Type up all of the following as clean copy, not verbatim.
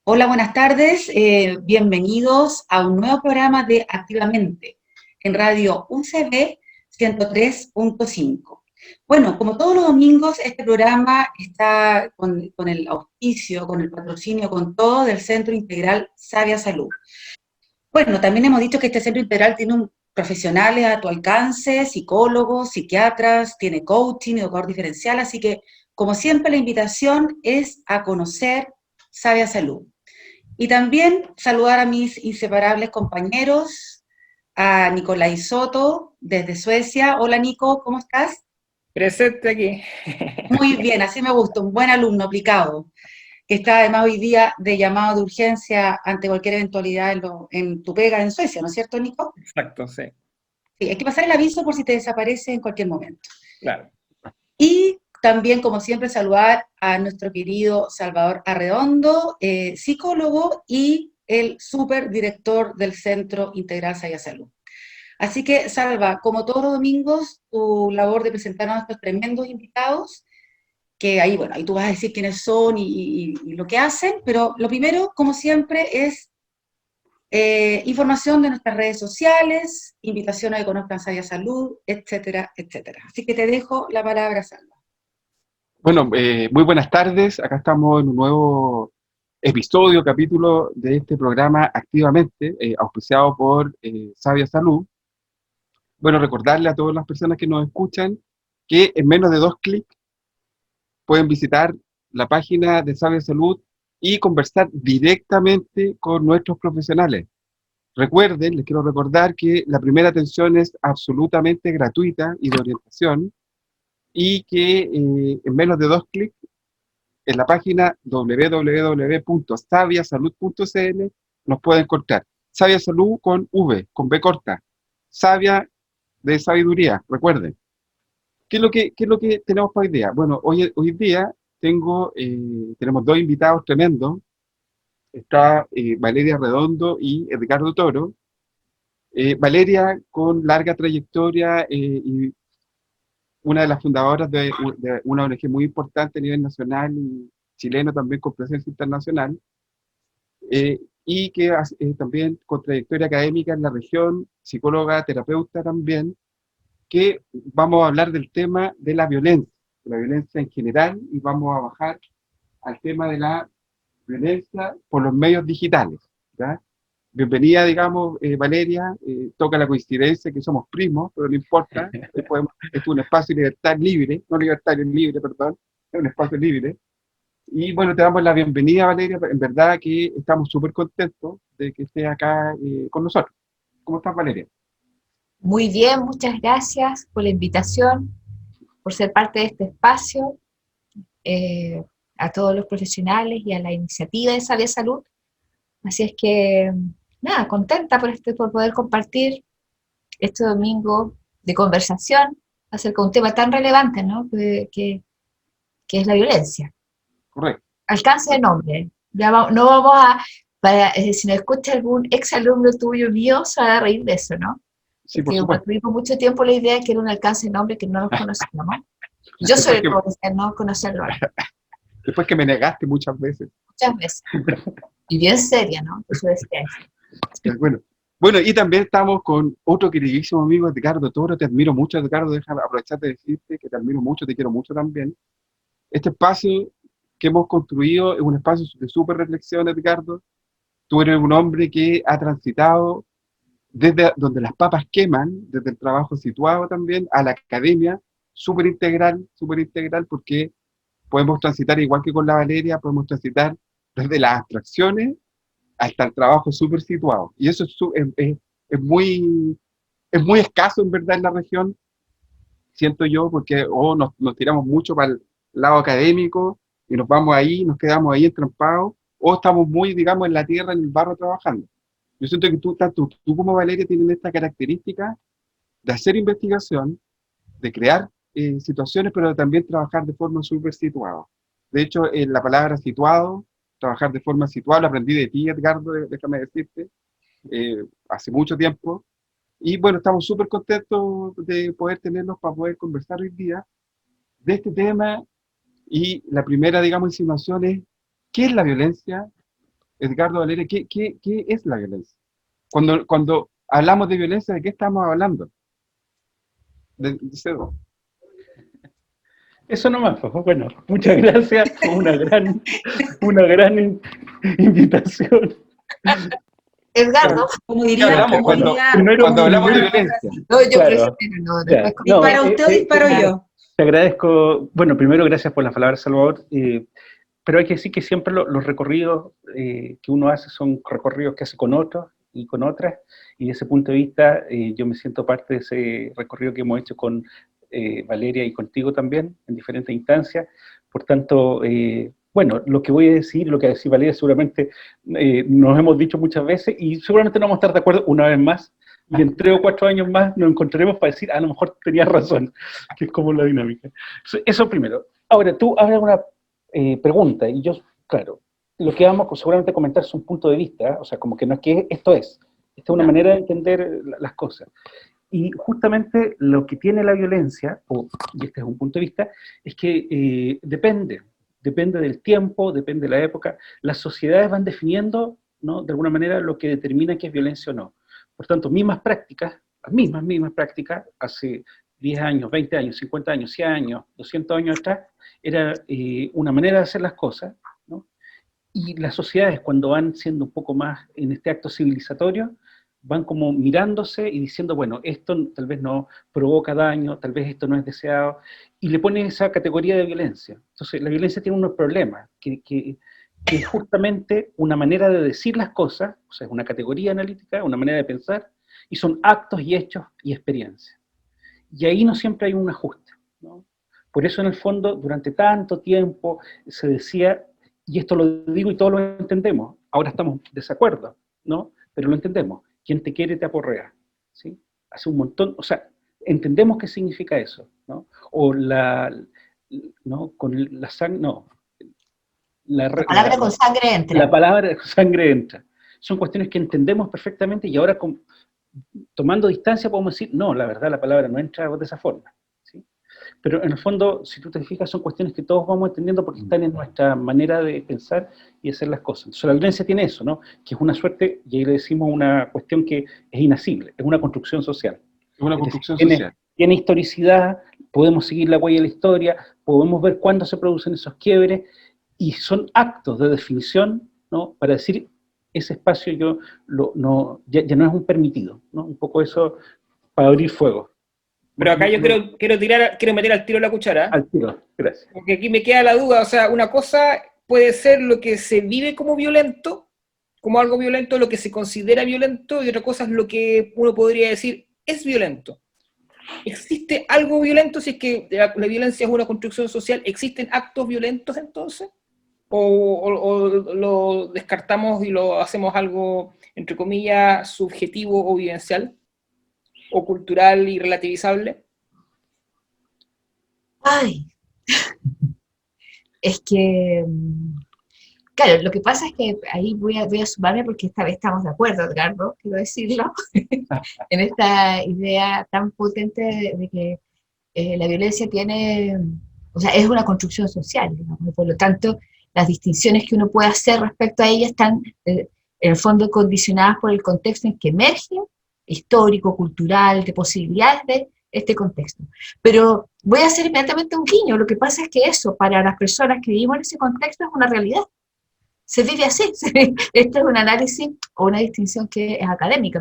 Hola, buenas tardes. Bienvenidos a un nuevo programa de Activamente en Radio UCB 103.5. Bueno, como todos los domingos, este programa está con el auspicio, con el patrocinio, con todo del Centro Integral Sabia Salud. Bueno, también hemos dicho que este Centro Integral tiene profesionales a tu alcance, psicólogos, psiquiatras, tiene coaching, educador diferencial, así que, como siempre, la invitación es a conocer Sabia Salud. Y también saludar a mis inseparables compañeros, a Nicolai Soto, desde Suecia. Hola, Nico, ¿cómo estás? Presente aquí. Muy bien, así me gusta, un buen alumno aplicado, que está además hoy día de llamado de urgencia ante cualquier eventualidad en tu pega en Suecia, ¿no es cierto, Nico? Exacto, sí, Sí, hay que pasar el aviso por si te desaparece en cualquier momento. claro. Y también, como siempre, saludar a nuestro querido Salvador Arredondo, psicólogo y el superdirector del Centro Integral Saya Salud. Así que, Salva, como todos los domingos, tu labor de presentar a nuestros tremendos invitados, que ahí, bueno, ahí tú vas a decir quiénes son y lo que hacen, pero lo primero, como siempre, es información de nuestras redes sociales, invitación a que conozcan Saya Salud, etcétera, etcétera. Así que te dejo la palabra, Salva. Bueno, muy buenas tardes. Acá estamos en un nuevo episodio, capítulo de este programa Activamente, auspiciado por Sabia Salud. Bueno, recordarle a todas las personas que nos escuchan que en menos de 2 clics pueden visitar la página de Sabia Salud y conversar directamente con nuestros profesionales. Recuerden, les quiero recordar que la primera atención es absolutamente gratuita y de orientación y que en menos de 2 clics en la página www.saviasalud.cl nos puede encontrar. Sabia Salud con V, con B corta. Sabia de sabiduría, recuerden. ¿Qué es lo que tenemos para hoy día? Bueno, hoy día tenemos 2 invitados tremendos. Está Valeria Redondo y Ricardo Toro. Valeria con larga trayectoria y una de las fundadoras de una ONG muy importante a nivel nacional y chileno también con presencia internacional, y que también con trayectoria académica en la región, psicóloga, terapeuta también, que vamos a hablar del tema de la violencia en general, y vamos a bajar al tema de la violencia por los medios digitales. ¿Ya? Bienvenida, digamos, Valeria. Toca la coincidencia que somos primos, pero no importa. Esto es un espacio de libertad libre, no libertario, libre, perdón, es un espacio libre. Y bueno, te damos la bienvenida, Valeria. En verdad que estamos súper contentos de que estés acá con nosotros. ¿Cómo estás, Valeria? Muy bien, muchas gracias por la invitación, por ser parte de este espacio, eh, a todos los profesionales y a la iniciativa de Sabia Salud. Así es que, nada, contenta por poder compartir este domingo de conversación acerca de un tema tan relevante, ¿no? Que es la violencia. Correcto. Alcance de nombre. No vamos a, si nos escucha algún ex alumno tuyo mío, se va a reír de eso, ¿no? Sí, por Porque supuesto. tuvimos mucho tiempo la idea de que era un alcance de nombre que no nos conocíamos. Yo Después sobre que, todo deseo no conocerlo después que me negaste muchas veces. muchas veces. Y bien seria, ¿no? Eso decía eso. Bueno, bueno, y también estamos con otro queridísimo amigo, Ricardo Toro. Te admiro mucho, Ricardo. Déjame aprovechar de decirte que te admiro mucho, te quiero mucho también. Este espacio que hemos construido es un espacio de súper reflexión, Ricardo. Tú eres un hombre que ha transitado desde donde las papas queman, desde el trabajo situado también, a la academia, súper integral, porque podemos transitar igual que con la Valeria, podemos transitar desde las abstracciones hasta el trabajo súper situado. Y eso es muy escaso en verdad en la región, siento yo, porque nos tiramos mucho para el lado académico y nos vamos ahí, nos quedamos ahí entrampados, o estamos muy, digamos, en la tierra, en el barro trabajando. Yo siento que tanto tú como Valeria tienen esta característica de hacer investigación, de crear situaciones, pero también trabajar de forma súper situada. De hecho, la palabra situado, trabajar de forma situada, lo aprendí de ti, Edgardo, déjame decirte, hace mucho tiempo. Y bueno, estamos súper contentos de poder tenerlos para poder conversar hoy día de este tema. Y la primera, digamos, insinuación es, ¿qué es la violencia? Edgardo, Valeria, ¿qué es la violencia? Cuando hablamos de violencia, ¿de qué estamos hablando? De Cedo. Eso nomás, pues. Bueno, muchas gracias, fue una gran invitación. Edgardo, Como ¿Qué diría, hablamos como diría, cuando hablamos de violencia? no, yo Claro. prefiero no, Ya, después no, dispara usted o disparo yo. Te agradezco, bueno, primero gracias por las palabras, Salvador, pero hay que decir que siempre los recorridos que uno hace son recorridos que hace con otros y con otras, y desde ese punto de vista yo me siento parte de ese recorrido que hemos hecho con Valeria y contigo también, en diferentes instancias. Por tanto, bueno, lo que voy a decir, lo que va a decir Valeria, seguramente nos hemos dicho muchas veces y seguramente no vamos a estar de acuerdo una vez más, y en 3 o 4 años más nos encontraremos para decir, a lo mejor tenías razón, que es como la dinámica. Eso primero. Ahora, tú hablas una pregunta, y yo, claro, lo que vamos seguramente a comentar es un punto de vista, o sea, como que no es que esto es, esta es una manera de entender las cosas. Y justamente lo que tiene la violencia, y este es un punto de vista, es que depende del tiempo, depende de la época. Las sociedades van definiendo, ¿no?, de alguna manera lo que determina qué es violencia o no. Por tanto, las mismas prácticas, hace 10 años, 20 años, 50 años, 100 años, 200 años atrás, era una manera de hacer las cosas, ¿no? Y las sociedades, cuando van siendo un poco más en este acto civilizatorio, van como mirándose y diciendo, bueno, esto tal vez no provoca daño, tal vez esto no es deseado, y le ponen esa categoría de violencia. Entonces, la violencia tiene unos problemas, que es justamente una manera de decir las cosas, o sea, es una categoría analítica, una manera de pensar, y son actos y hechos y experiencias. Y ahí no siempre hay un ajuste, ¿no? Por eso, en el fondo, durante tanto tiempo se decía, y esto lo digo y todos lo entendemos, ahora estamos en desacuerdo, ¿no? Pero lo entendemos, quien te quiere te aporrea, ¿sí? Hace un montón, o sea, entendemos qué significa eso, ¿no? O ¿no? Con la sangre, no, la palabra con sangre entra. la palabra con sangre entra. Son cuestiones que entendemos perfectamente y ahora tomando distancia podemos decir, no, la verdad la palabra no entra de esa forma, ¿sí? Pero en el fondo, si tú te fijas, son cuestiones que todos vamos entendiendo porque están en nuestra manera de pensar y hacer las cosas. Entonces la violencia tiene eso, ¿no? Que es una suerte, y ahí le decimos una cuestión que es inasible, es una construcción social. Es una construcción social. Tiene historicidad, podemos seguir la huella de la historia, podemos ver cuándo se producen esos quiebres, y son actos de definición, ¿no?, para decir, ese espacio ya no es un permitido, ¿no? Un poco eso para abrir fuego. Pero acá yo quiero meter al tiro la cuchara. Al tiro, gracias. Porque aquí me queda la duda, o sea, una cosa puede ser lo que se vive como violento, como algo violento, lo que se considera violento, y otra cosa es lo que uno podría decir es violento. ¿Existe algo violento si es que la violencia es una construcción social? ¿Existen actos violentos entonces? ¿O lo descartamos y lo hacemos algo, entre comillas, subjetivo o vivencial? ¿O cultural y relativizable? Ay, es que, claro, lo que pasa es que ahí voy a sumarme porque esta vez estamos de acuerdo, Edgardo, quiero decirlo, en esta idea tan potente de que la violencia tiene, o sea, es una construcción social, digamos, y por lo tanto, las distinciones que uno puede hacer respecto a ella están, en el fondo, condicionadas por el contexto en que emerge, histórico, cultural, de posibilidades de este contexto. Pero voy a hacer inmediatamente un guiño. Lo que pasa es que eso, para las personas que vivimos en ese contexto, es una realidad. Se vive así. Este es un análisis o una distinción que es académica,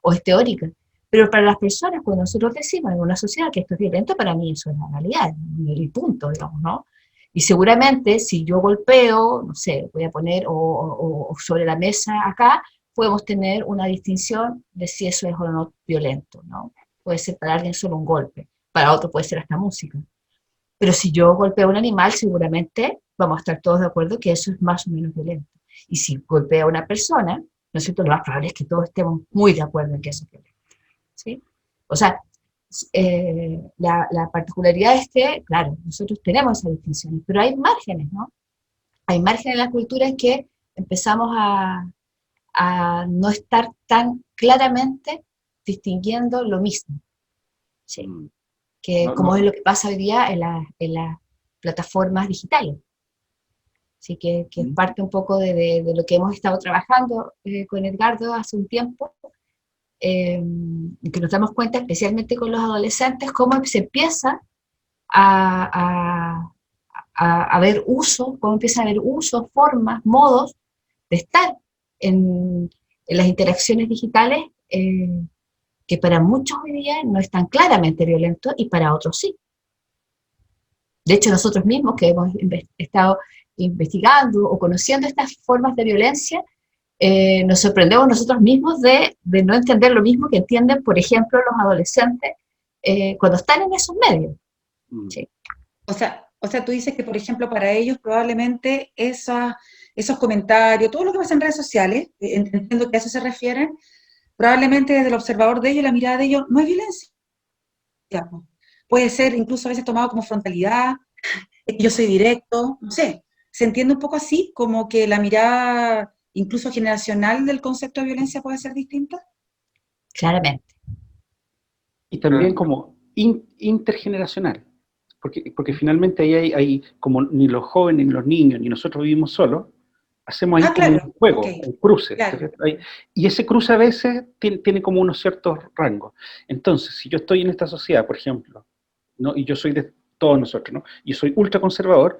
o es teórica. Pero para las personas, cuando nosotros decimos en una sociedad que esto es violento, para mí eso es la realidad, el punto, digamos, ¿no? Y seguramente, si yo golpeo, no sé, voy a poner, o sobre la mesa acá, podemos tener una distinción de si eso es o no violento, ¿no? Puede ser para alguien solo un golpe, para otro puede ser hasta música. Pero si yo golpeo a un animal, seguramente vamos a estar todos de acuerdo que eso es más o menos violento. Y si golpeo a una persona, ¿no es cierto?, lo más probable es que todos estemos muy de acuerdo en que eso es violento, ¿sí? O sea, la particularidad es que, claro, nosotros tenemos esas distinciones, pero hay márgenes, ¿no? Hay márgenes en la cultura en que empezamos a no estar tan claramente distinguiendo lo mismo, ¿sí? Que como es lo que pasa hoy día en las plataformas digitales. Así que es parte un poco de lo que hemos estado trabajando con Edgardo hace un tiempo, que nos damos cuenta, especialmente con los adolescentes, cómo se empieza a ver usos, cómo empieza a haber usos, formas, modos de estar en las interacciones digitales, que para muchos hoy día no es tan claramente violento y para otros sí. De hecho, nosotros mismos que hemos estado investigando o conociendo estas formas de violencia, nos sorprendemos nosotros mismos de no entender lo mismo que entienden, por ejemplo, los adolescentes cuando están en esos medios. Sí. O sea, tú dices que, por ejemplo, para ellos probablemente esos comentarios, todo lo que pasa en redes sociales, entiendo que a eso se refieren, probablemente desde el observador de ellos, la mirada de ellos, no es violencia. Puede ser incluso a veces tomado como frontalidad, yo soy directo, no sé. ¿Se entiende un poco así? Como que la mirada incluso generacional del concepto de violencia puede ser distinta. Claramente. Y también como intergeneracional, porque finalmente ahí hay como ni los jóvenes, ni los niños, ni nosotros vivimos solos, hacemos ahí como un juego, un cruce. Claro. Y ese cruce a veces tiene como unos ciertos rangos. Entonces, si yo estoy en esta sociedad, por ejemplo, ¿no? Y yo soy de todos nosotros, ¿no? Y soy ultraconservador,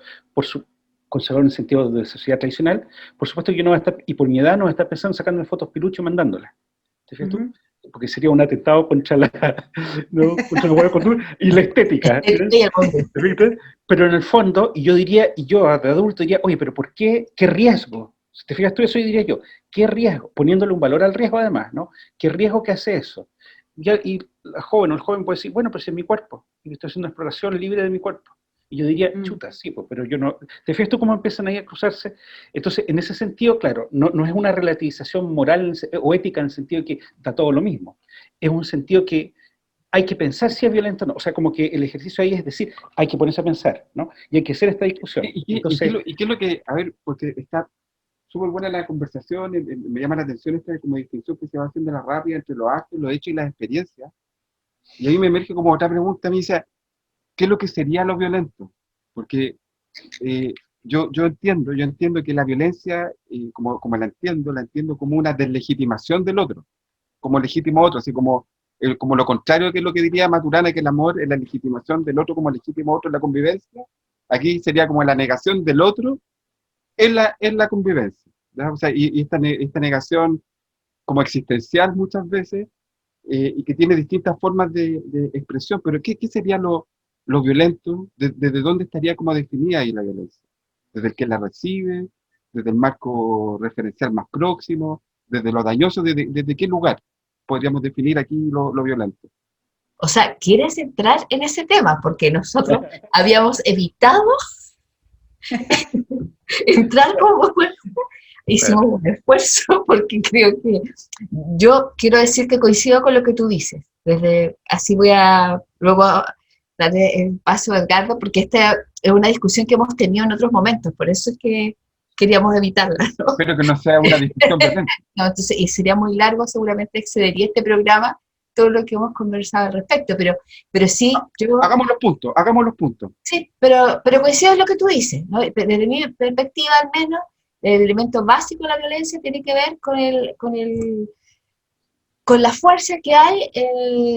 conservador en el sentido de sociedad tradicional, por supuesto que yo no voy a estar, y por mi edad no voy a estar pensando en sacarme fotos pilucho y mandándolas. ¿Te fijas tú? Porque sería un atentado contra la, ¿no? Contra la buena costumbre y la estética. Pero en el fondo, y yo de adulto diría, oye, pero ¿por qué? ¿Qué riesgo? Si te fijas tú, eso diría yo, ¿qué riesgo? Poniéndole un valor al riesgo además, ¿no? ¿Qué riesgo que hace eso? Y la joven o el joven puede decir, bueno, pero si es mi cuerpo, y estoy haciendo una exploración libre de mi cuerpo. Y yo diría, chuta, sí, pues, pero yo no. ¿Te fijas tú cómo empiezan ahí a cruzarse? Entonces, en ese sentido, claro, no es una relativización moral o ética en el sentido de que da todo lo mismo. Es un sentido que hay que pensar si es violento o no. O sea, como que el ejercicio ahí es decir, hay que ponerse a pensar, ¿no? Y hay que hacer esta discusión. Entonces, ¿y qué es lo que, a ver, porque está súper buena la conversación, me llama la atención esta como distinción que se va haciendo la rápida entre los actos, los hechos y las experiencias? Y ahí me emerge como otra pregunta, me dice, ¿qué es lo que sería lo violento? Porque yo entiendo que la violencia, como la entiendo como una deslegitimación del otro, como legítimo otro, así como lo contrario que es lo que diría Maturana, que el amor es la legitimación del otro como legítimo otro en la convivencia. Aquí sería como la negación del otro en la convivencia, ¿ya? O sea, y esta negación como existencial muchas veces, y que tiene distintas formas de expresión, pero ¿qué sería lo violento? ¿Desde dónde estaría como definida ahí la violencia? ¿Desde el que la recibe? ¿Desde el marco referencial más próximo? ¿Desde lo dañoso? ¿Desde qué lugar podríamos definir aquí lo violento? O sea, ¿quieres entrar en ese tema? Porque nosotros habíamos evitado entrar como hicimos un esfuerzo, porque creo que yo quiero decir que coincido con lo que tú dices. Así voy a luego darle el paso a Edgardo, porque esta es una discusión que hemos tenido en otros momentos, por eso es que queríamos evitarla, ¿no? Espero que no sea una discusión presente. No, entonces, y sería muy largo, seguramente excedería este programa todo lo que hemos conversado al respecto, pero sí, yo... Hagamos los puntos. Sí, pero coincido en lo que tú dices, ¿no? Desde mi perspectiva al menos, el elemento básico de la violencia tiene que ver con la fuerza que hay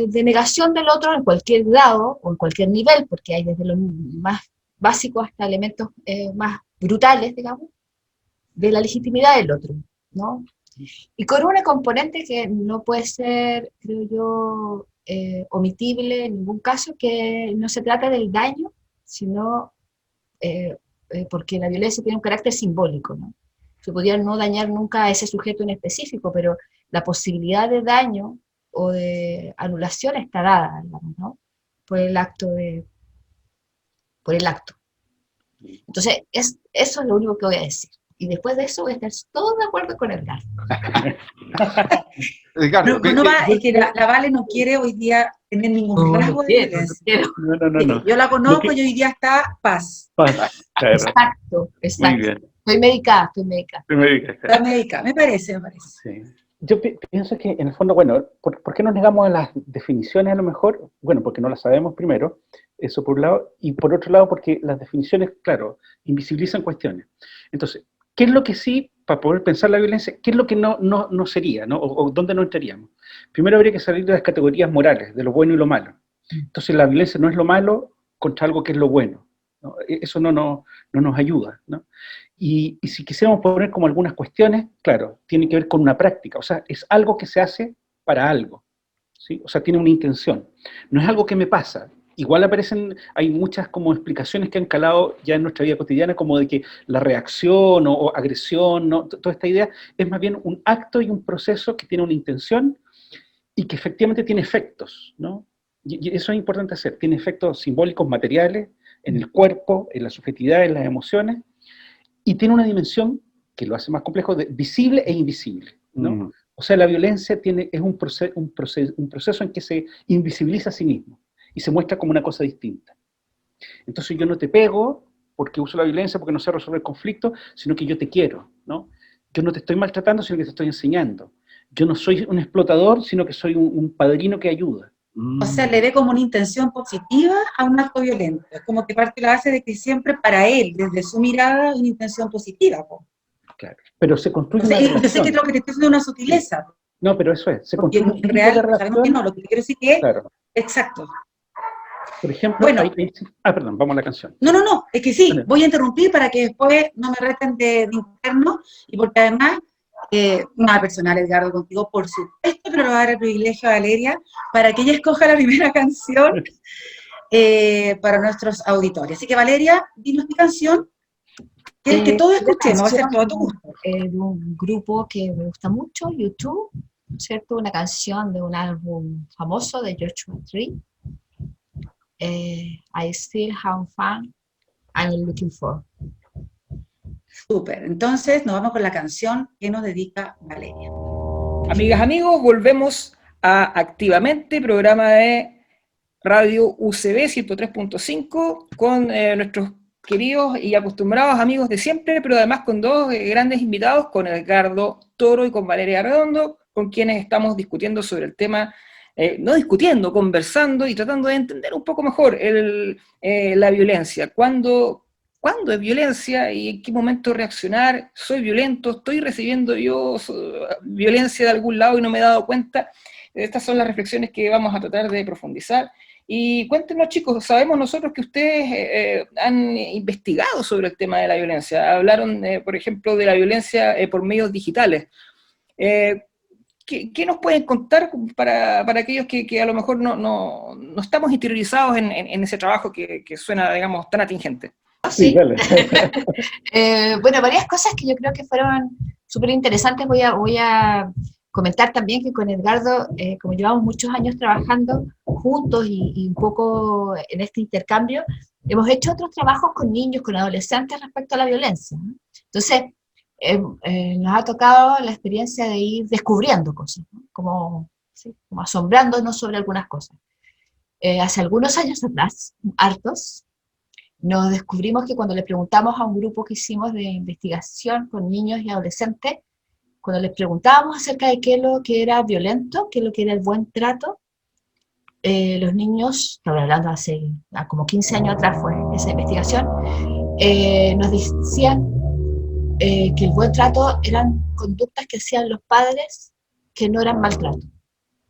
de negación del otro en cualquier grado o en cualquier nivel, porque hay desde lo más básico hasta elementos más brutales, digamos, de la legitimidad del otro, ¿no? Y con una componente que no puede ser, creo yo, omitible en ningún caso, que no se trata del daño, sino porque la violencia tiene un carácter simbólico, ¿no? Se podría no dañar nunca a ese sujeto en específico, pero la posibilidad de daño o de anulación está dada, digamos, ¿no? Por el acto. Entonces, eso es lo único que voy a decir. Y después de eso voy a estar todo de acuerdo con Edgardo. Es que la Vale no quiere hoy día tener ningún rasgo de violencia. No. Yo la conozco y hoy día está paz. Claro. Exacto. Muy bien. Estoy medicada. Está medicada, me parece. Sí. Yo pienso que en el fondo, bueno, ¿por qué nos negamos a las definiciones a lo mejor? Bueno, porque no las sabemos primero, Eso por un lado, y por otro lado porque las definiciones, claro, invisibilizan cuestiones. Entonces, ¿qué es lo que sí, para poder pensar la violencia, qué es lo que no sería, ¿no? O dónde no entraríamos? Primero habría que salir de las categorías morales, de lo bueno y lo malo. Entonces la violencia no es lo malo contra algo que es lo bueno, ¿no? Eso no nos ayuda, ¿no? Y si quisiéramos poner como algunas cuestiones, claro, tiene que ver con una práctica, o sea, es algo que se hace para algo, ¿sí? O sea, tiene una intención. No es algo que me pasa. Igual hay muchas como explicaciones que han calado ya en nuestra vida cotidiana, como de que la reacción o agresión, ¿no? Toda esta idea es más bien un acto y un proceso que tiene una intención y que efectivamente tiene efectos, ¿no? Y eso es importante hacer, tiene efectos simbólicos, materiales, en el cuerpo, en la subjetividad, en las emociones, y tiene una dimensión que lo hace más complejo, de visible e invisible, ¿no? O sea, la violencia es un proceso en que se invisibiliza a sí mismo y se muestra como una cosa distinta. Entonces yo no te pego porque uso la violencia, porque no sé resolver conflictos, sino que yo te quiero, ¿no? Yo no te estoy maltratando, sino que te estoy enseñando. Yo no soy un explotador, sino que soy un padrino que ayuda. O sea, le ve como una intención positiva a un acto violento. Es como que parte la base de que siempre para él, desde su mirada, una intención positiva. Po. Claro. Pero se construye O sea, una yo sé relación. que lo que te estoy haciendo es una sutileza. Sí. No, pero eso es. Se Porque construye en real sabemos que no, lo que quiero decir que es claro. exacto. Por ejemplo, bueno, perdón, vamos a la canción. No, es que sí, Bueno. voy a interrumpir para que después no me reten de interno, y porque además, nada personal, Edgardo, contigo, por supuesto, pero le voy a dar el privilegio a Valeria para que ella escoja la primera canción para nuestros auditores. Así que, Valeria, dinos tu canción, que es que todos escuchemos, va a ser todo a tu gusto. De un grupo que me gusta mucho, YouTube, ¿cierto? Una canción de un álbum famoso de Joshua Tree. I still have fun I'm looking for. Súper, entonces nos vamos con la canción que nos dedica Valeria. Amigas, amigos, volvemos a Activamente, programa de Radio UCB 103.5 con nuestros queridos y acostumbrados amigos de siempre, pero además con dos grandes invitados, con Edgardo Toro y con Valeria Redondo, con quienes estamos discutiendo sobre el tema, no discutiendo, conversando y tratando de entender un poco mejor la violencia. ¿Cuándo es violencia y en qué momento reaccionar? ¿Soy violento? ¿Estoy recibiendo yo violencia de algún lado y no me he dado cuenta? Estas son las reflexiones que vamos a tratar de profundizar. Y cuéntenos, chicos, sabemos nosotros que ustedes han investigado sobre el tema de la violencia. Hablaron, por ejemplo, de la violencia por medios digitales. ¿Qué nos pueden contar para aquellos que a lo mejor no estamos interiorizados en ese trabajo que suena, digamos, tan atingente? Sí. Bueno, varias cosas que yo creo que fueron súper interesantes. Voy a comentar también que con Edgardo, como llevamos muchos años trabajando juntos y un poco en este intercambio, hemos hecho otros trabajos con niños, con adolescentes respecto a la violencia, ¿no? Entonces, nos ha tocado la experiencia de ir descubriendo cosas, ¿no? como asombrándonos sobre algunas cosas. Hace algunos años atrás, hartos, nos descubrimos que cuando le preguntamos a un grupo que hicimos de investigación con niños y adolescentes, cuando les preguntábamos acerca de qué es lo que era violento, qué es lo que era el buen trato, los niños, estaba hablando hace como 15 años atrás fue esa investigación, nos decían que el buen trato eran conductas que hacían los padres que no eran maltrato.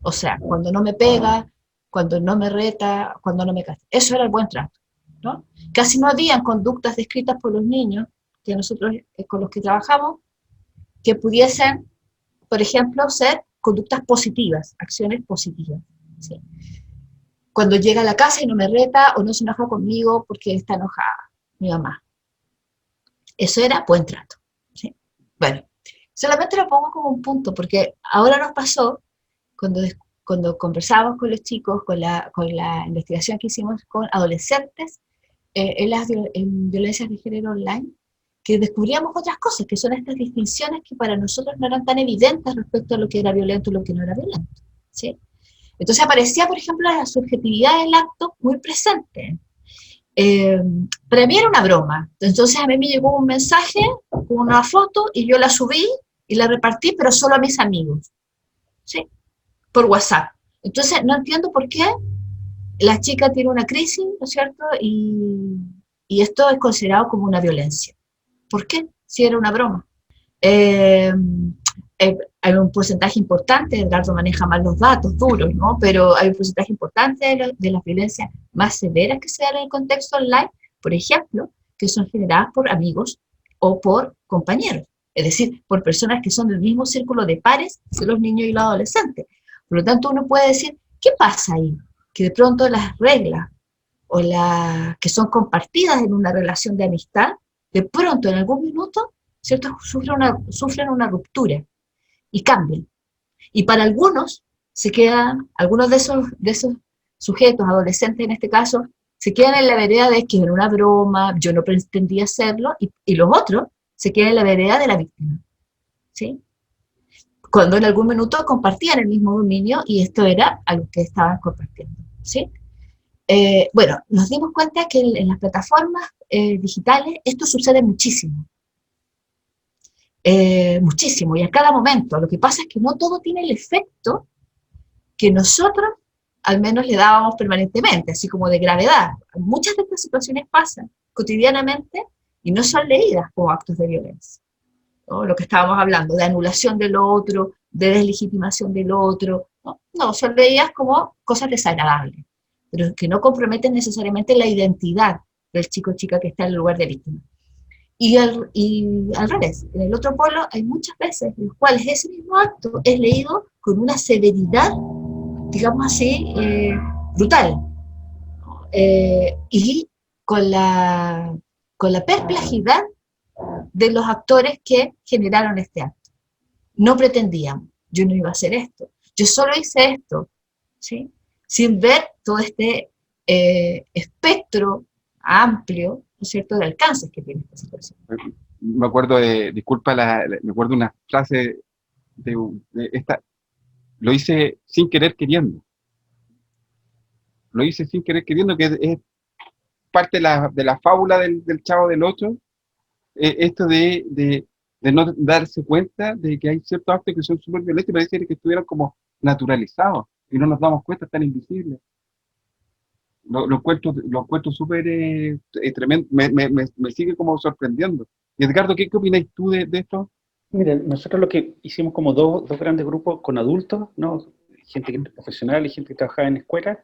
O sea, cuando no me pega, cuando no me reta, cuando no me castiga. Eso era el buen trato, ¿no? Casi no habían conductas descritas por los niños, que nosotros con los que trabajamos, que pudiesen, por ejemplo, ser conductas positivas, acciones positivas, ¿sí? Cuando llega a la casa y no me reta o no se enoja conmigo porque está enojada, mi mamá. Eso era buen trato, ¿sí? Bueno, solamente lo pongo como un punto, porque ahora nos pasó, cuando conversamos con los chicos, con la investigación que hicimos con adolescentes en violencias de género online, que descubríamos otras cosas, que son estas distinciones que para nosotros no eran tan evidentes respecto a lo que era violento y lo que no era violento, ¿sí? Entonces aparecía, por ejemplo, la subjetividad del acto muy presente. Para mí era una broma. Entonces a mí me llegó un mensaje, una foto, y yo la subí y la repartí, pero solo a mis amigos, ¿sí? Por WhatsApp. Entonces no entiendo por qué la chica tiene una crisis, ¿no es cierto? Y esto es considerado como una violencia. ¿Por qué? Si era una broma. Eh, hay un porcentaje importante, Edgardo maneja más los datos duros, ¿no? Pero hay un porcentaje importante de las violencias más severas que se dan en el contexto online, por ejemplo, que son generadas por amigos o por compañeros, es decir, por personas que son del mismo círculo de pares de los niños y los adolescentes. Por lo tanto, uno puede decir, ¿qué pasa ahí? Que de pronto las reglas o las que son compartidas en una relación de amistad, de pronto en algún minuto, ¿cierto? Sufren una ruptura y cambian. Y para algunos se quedan, algunos de esos sujetos, adolescentes en este caso, se quedan en la vereda de que era una broma, yo no pretendía hacerlo, y los otros se quedan en la vereda de la víctima. ¿Sí? Cuando en algún minuto compartían el mismo dominio y esto era algo que estaban compartiendo. ¿Sí? Bueno, nos dimos cuenta que en las plataformas digitales esto sucede muchísimo. Muchísimo, y a cada momento. Lo que pasa es que no todo tiene el efecto que nosotros al menos le dábamos permanentemente, así como de gravedad. Muchas de estas situaciones pasan cotidianamente y no son leídas como actos de violencia, ¿no? Lo que estábamos hablando, de anulación del otro, de deslegitimación del otro, no, son leídas como cosas desagradables, pero que no comprometen necesariamente la identidad del chico o chica que está en el lugar de víctima. Y al revés, en el otro polo hay muchas veces en los cuales ese mismo acto es leído con una severidad, digamos así, brutal, y con la perplejidad de los actores que generaron este acto. No pretendíamos, yo no iba a hacer esto, yo solo hice esto, ¿sí? Sin ver todo este espectro amplio, ¿no es cierto?, de alcances que tiene esta situación. Me acuerdo disculpa, me acuerdo una frase de esta, lo hice sin querer queriendo. Lo hice sin querer queriendo, que es parte de la fábula del Chavo del Ocho, esto de no darse cuenta de que hay ciertos actos que son súper violentos y pareciera que estuvieran como naturalizados y no nos damos cuenta, están invisibles. Lo encuentro súper tremendo, me sigue como sorprendiendo. Y Edgardo, ¿qué opináis tú de esto? Mira, nosotros lo que hicimos como dos grandes grupos con adultos, ¿no? Gente que es profesional y gente que trabajaba en escuelas,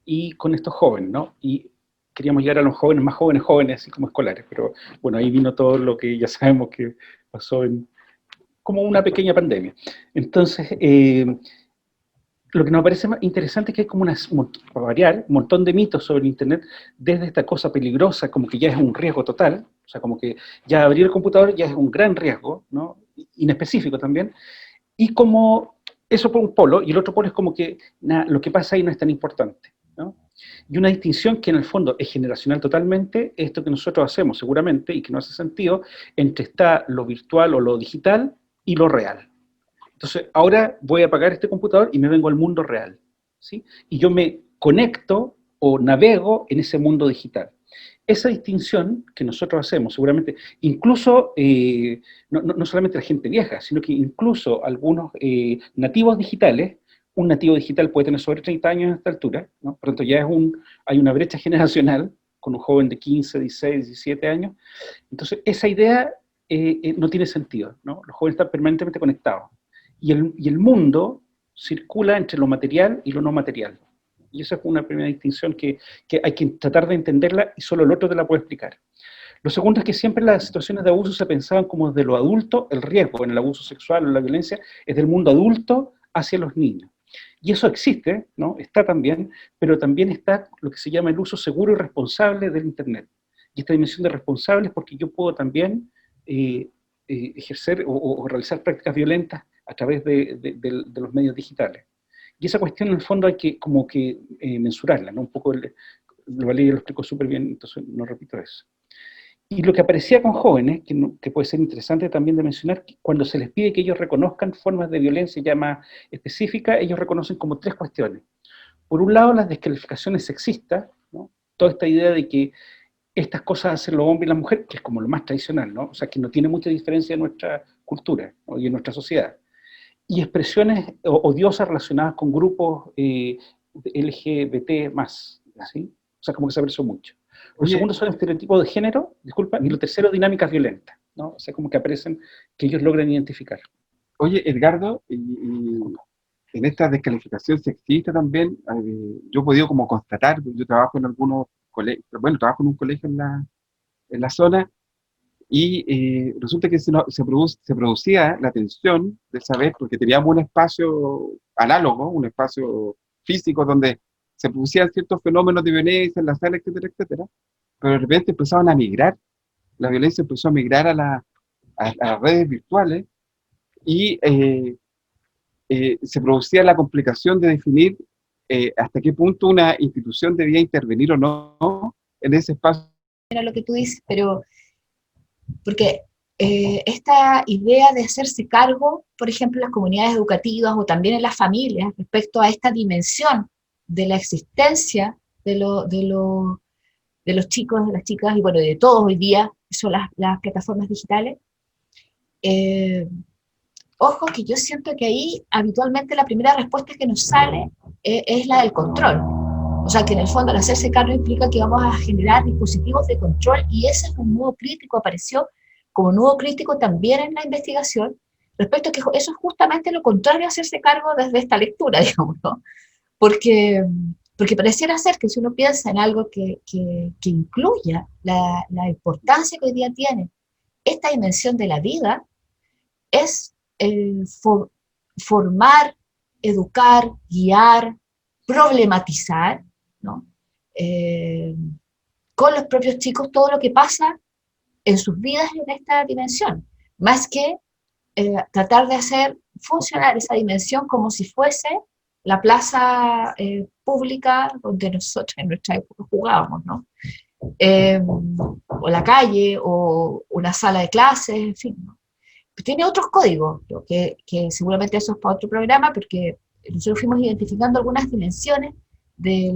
y con estos jóvenes, ¿no? Y queríamos llegar a los jóvenes, más jóvenes, así como escolares, pero bueno, ahí vino todo lo que ya sabemos que pasó como una pequeña pandemia. Entonces, lo que nos parece más interesante es que hay como para variar, un montón de mitos sobre el Internet, desde esta cosa peligrosa, como que ya es un riesgo total, o sea, como que ya abrir el computador ya es un gran riesgo, ¿no? Inespecífico también, y como eso por un polo, y el otro polo es como que lo que pasa ahí no es tan importante, ¿no? Y una distinción que en el fondo es generacional totalmente, esto que nosotros hacemos seguramente, y que no hace sentido, entre está lo virtual o lo digital y lo real. Entonces, ahora voy a apagar este computador y me vengo al mundo real, ¿sí? Y yo me conecto o navego en ese mundo digital. Esa distinción que nosotros hacemos, seguramente, incluso, no solamente la gente vieja, sino que incluso algunos nativos digitales, un nativo digital puede tener sobre 30 años a esta altura, ¿no? Por lo tanto, ya hay una brecha generacional con un joven de 15, 16, 17 años. Entonces, esa idea no tiene sentido, ¿no? Los jóvenes están permanentemente conectados. Y el mundo circula entre lo material y lo no material. Y esa es una primera distinción que hay que tratar de entenderla y solo el otro te la puede explicar. Lo segundo es que siempre las situaciones de abuso se pensaban como desde lo adulto, el riesgo en el abuso sexual o la violencia es del mundo adulto hacia los niños. Y eso existe, ¿no? Está también, pero también está lo que se llama el uso seguro y responsable del Internet. Y esta dimensión de responsable es porque yo puedo también ejercer o realizar prácticas violentas a través de los medios digitales. Y esa cuestión en el fondo hay que como que mensurarla, ¿no? Un poco, Valeria lo explicó súper bien, entonces no repito eso. Y lo que aparecía con jóvenes, que puede ser interesante también de mencionar, cuando se les pide que ellos reconozcan formas de violencia ya más específicas, ellos reconocen como tres cuestiones. Por un lado, las descalificaciones sexistas, ¿no? Toda esta idea de que estas cosas hacen los hombres y las mujeres, que es como lo más tradicional, ¿no? O sea, que no tiene mucha diferencia en nuestra cultura, ¿no? Y en nuestra sociedad. Y expresiones odiosas relacionadas con grupos LGBT+, ¿sí? O sea, como que se apreció mucho. Lo Oye, segundo son estereotipos de género, disculpa, y lo tercero, dinámicas violentas, ¿no? O sea, como que aparecen, que ellos logran identificar. oye, Edgardo, y en esta descalificación sexista también, yo he podido como constatar, yo trabajo en algunos colegios, bueno, trabajo en un colegio en la zona, y resulta que se producía la tensión de saber, porque teníamos un espacio análogo, un espacio físico donde se producían ciertos fenómenos de violencia en la sala, etcétera, etcétera, pero de repente empezaban a migrar, la violencia empezó a migrar a las redes virtuales, y se producía la complicación de definir hasta qué punto una institución debía intervenir o no en ese espacio. Era lo que tú dices, pero porque esta idea de hacerse cargo, por ejemplo, en las comunidades educativas o también en las familias, respecto a esta dimensión de la existencia de los chicos, de las chicas, y bueno, de todos hoy día, que son las plataformas digitales, ojo que yo siento que ahí habitualmente la primera respuesta que nos sale es la del control. O sea, que en el fondo el hacerse cargo implica que vamos a generar dispositivos de control, y ese es un nuevo crítico, apareció como nuevo crítico también en la investigación, respecto a que eso es justamente lo contrario a hacerse cargo desde esta lectura, digamos, ¿no? Porque pareciera ser que si uno piensa en algo que incluya la importancia que hoy día tiene esta dimensión de la vida, es formar, educar, guiar, problematizar, ¿no? Con los propios chicos todo lo que pasa en sus vidas en esta dimensión, más que tratar de hacer funcionar esa dimensión como si fuese la plaza pública donde nosotros en nuestra época jugábamos, ¿no? O la calle, o una sala de clases, en fin, ¿no? Tiene otros códigos, ¿no? que seguramente eso es para otro programa, porque nosotros fuimos identificando algunas dimensiones de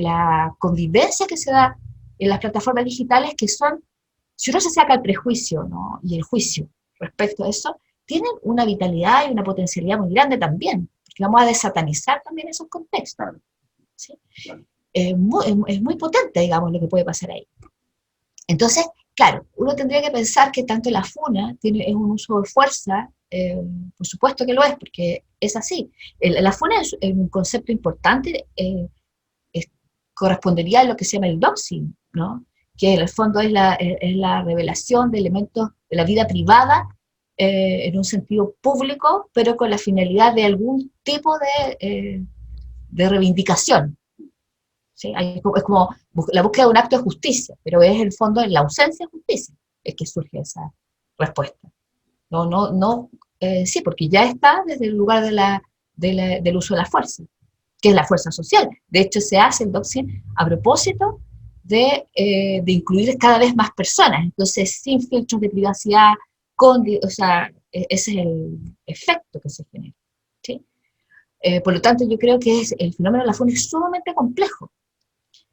la convivencia que se da en las plataformas digitales, que son, si uno se saca el prejuicio, ¿no? y el juicio respecto a eso, tienen una vitalidad y una potencialidad muy grande también, porque vamos a desatanizar también esos contextos. ¿Sí? Es muy potente, digamos, lo que puede pasar ahí. Entonces, claro, uno tendría que pensar que tanto la funa es un uso de fuerza, por supuesto que lo es, porque es así. La funa es un concepto importante, correspondería a lo que se llama el doxing, ¿no? Que en el fondo es la revelación de elementos de la vida privada en un sentido público, pero con la finalidad de algún tipo de reivindicación. ¿Sí? Es como la búsqueda de un acto de justicia, pero es en el fondo en la ausencia de justicia es que surge esa respuesta. Sí, porque ya está desde el lugar del uso de la fuerza, que es la fuerza social. De hecho, se hace el doxing a propósito de incluir cada vez más personas, entonces sin filtros de privacidad, o sea, ese es el efecto que se genera. ¿Sí? Por lo tanto, yo creo que el fenómeno de la funa es sumamente complejo.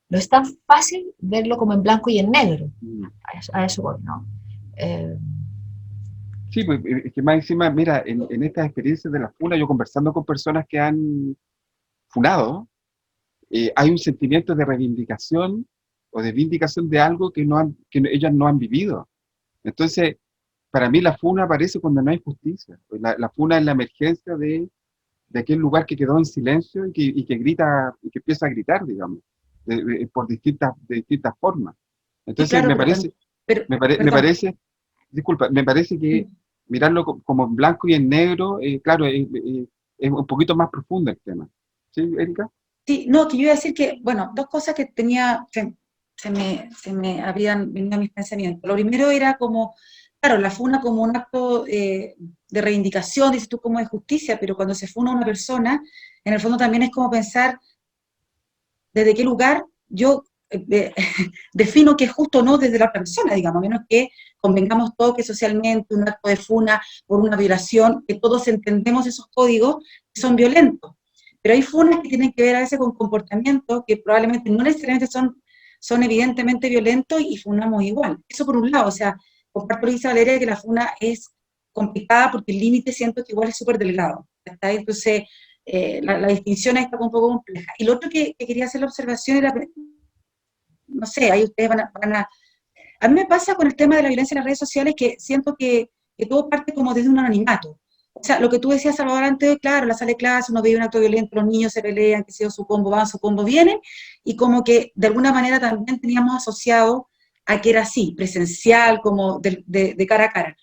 No es tan fácil verlo como en blanco y en negro. A eso voy, ¿no? Sí, pues es que más encima, mira, en estas experiencias de la funa, yo conversando con personas que han funado, hay un sentimiento de reivindicación o de vindicación de algo que ellas no han vivido. Entonces, para mí la funa aparece cuando no hay justicia. La funa es la emergencia de aquel lugar que quedó en silencio y que grita, y que empieza a gritar, digamos, de distintas formas. Entonces, claro, me parece, disculpa, me parece que mirarlo como en blanco y en negro, claro, es un poquito más profundo el tema. ¿Sí, Erika? Sí, no, que yo iba a decir que, bueno, dos cosas que tenía, se me habían venido a mis pensamientos. Lo primero era como, claro, la funa como un acto de reivindicación, dices tú, como de justicia, pero cuando se funa a una persona, en el fondo también es como pensar desde qué lugar yo defino que es justo o no desde la otra persona, digamos, a menos que convengamos todos que socialmente un acto de funa por una violación, que todos entendemos esos códigos que son violentos. Pero hay funas que tienen que ver a veces con comportamientos que probablemente no necesariamente son evidentemente violentos y funamos igual. Eso por un lado, o sea, comparto lo que dice Valeria, que la funa es complicada porque el límite siento que igual es súper delgado. ¿Está? Entonces, la distinción ahí está un poco compleja. Y lo otro que quería hacer la observación era, no sé, ahí ustedes a mí me pasa con el tema de la violencia en las redes sociales que siento que todo parte como desde un anonimato. O sea, lo que tú decías, Salvador, antes, claro, la sala de clase, uno ve un acto violento, los niños se pelean, que se su combo van, su combo vienen, y como que de alguna manera también teníamos asociado a que era así, presencial, como de cara a cara.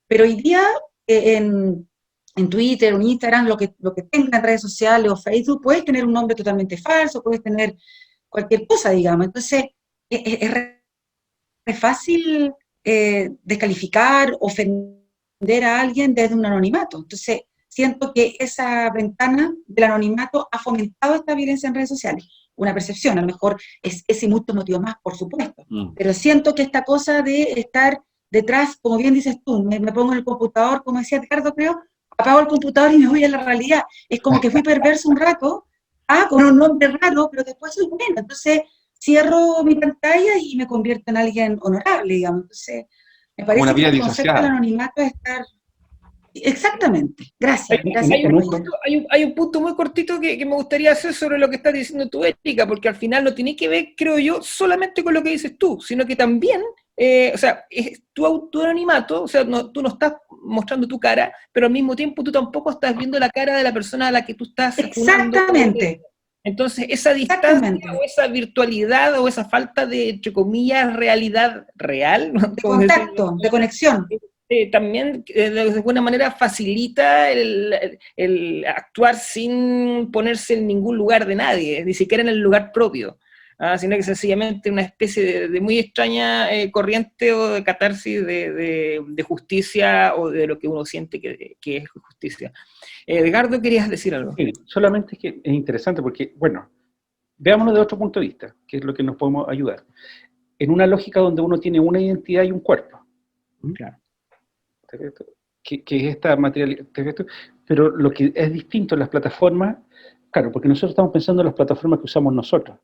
Pero hoy día, en Twitter, en Instagram, lo que tenga en redes sociales o Facebook, puedes tener un nombre totalmente falso, puedes tener cualquier cosa, digamos. Entonces, es fácil descalificar, ofender a alguien desde un anonimato. Entonces, siento que esa ventana del anonimato ha fomentado esta violencia en redes sociales. Una percepción, a lo mejor es ese y muchos motivos más, por supuesto. Pero siento que esta cosa de estar detrás, como bien dices tú, me pongo en el computador, como decía Ricardo, creo, apago el computador y me voy a la realidad. Es como que fui perverso un rato, con un nombre raro, pero después soy buena. Entonces, cierro mi pantalla y me convierto en alguien honorable, digamos. Entonces, me parece que el concepto del anonimato es estar... Exactamente, gracias. Hay un punto muy cortito que me gustaría hacer sobre lo que estás diciendo tú, Erika, porque al final no tiene que ver, creo yo, solamente con lo que dices tú, sino que también, o sea, tu anonimato, o sea, tú no estás mostrando tu cara, pero al mismo tiempo tú tampoco estás viendo la cara de la persona a la que tú estás... Exactamente. Entonces, esa distancia o esa virtualidad o esa falta de, entre comillas, realidad real, ¿no? De contacto, de conexión. También de alguna manera facilita el actuar sin ponerse en ningún lugar de nadie, ni siquiera en el lugar propio, sino que sencillamente una especie de muy extraña corriente o de catarsis de justicia o de lo que uno siente que es justicia. Edgardo, ¿querías decir algo? Sí, solamente es que es interesante porque, bueno, veámoslo de otro punto de vista, que es lo que nos podemos ayudar. En una lógica donde uno tiene una identidad y un cuerpo. Claro. Que es esta materialidad, pero lo que es distinto en las plataformas, claro, porque nosotros estamos pensando en las plataformas que usamos nosotros,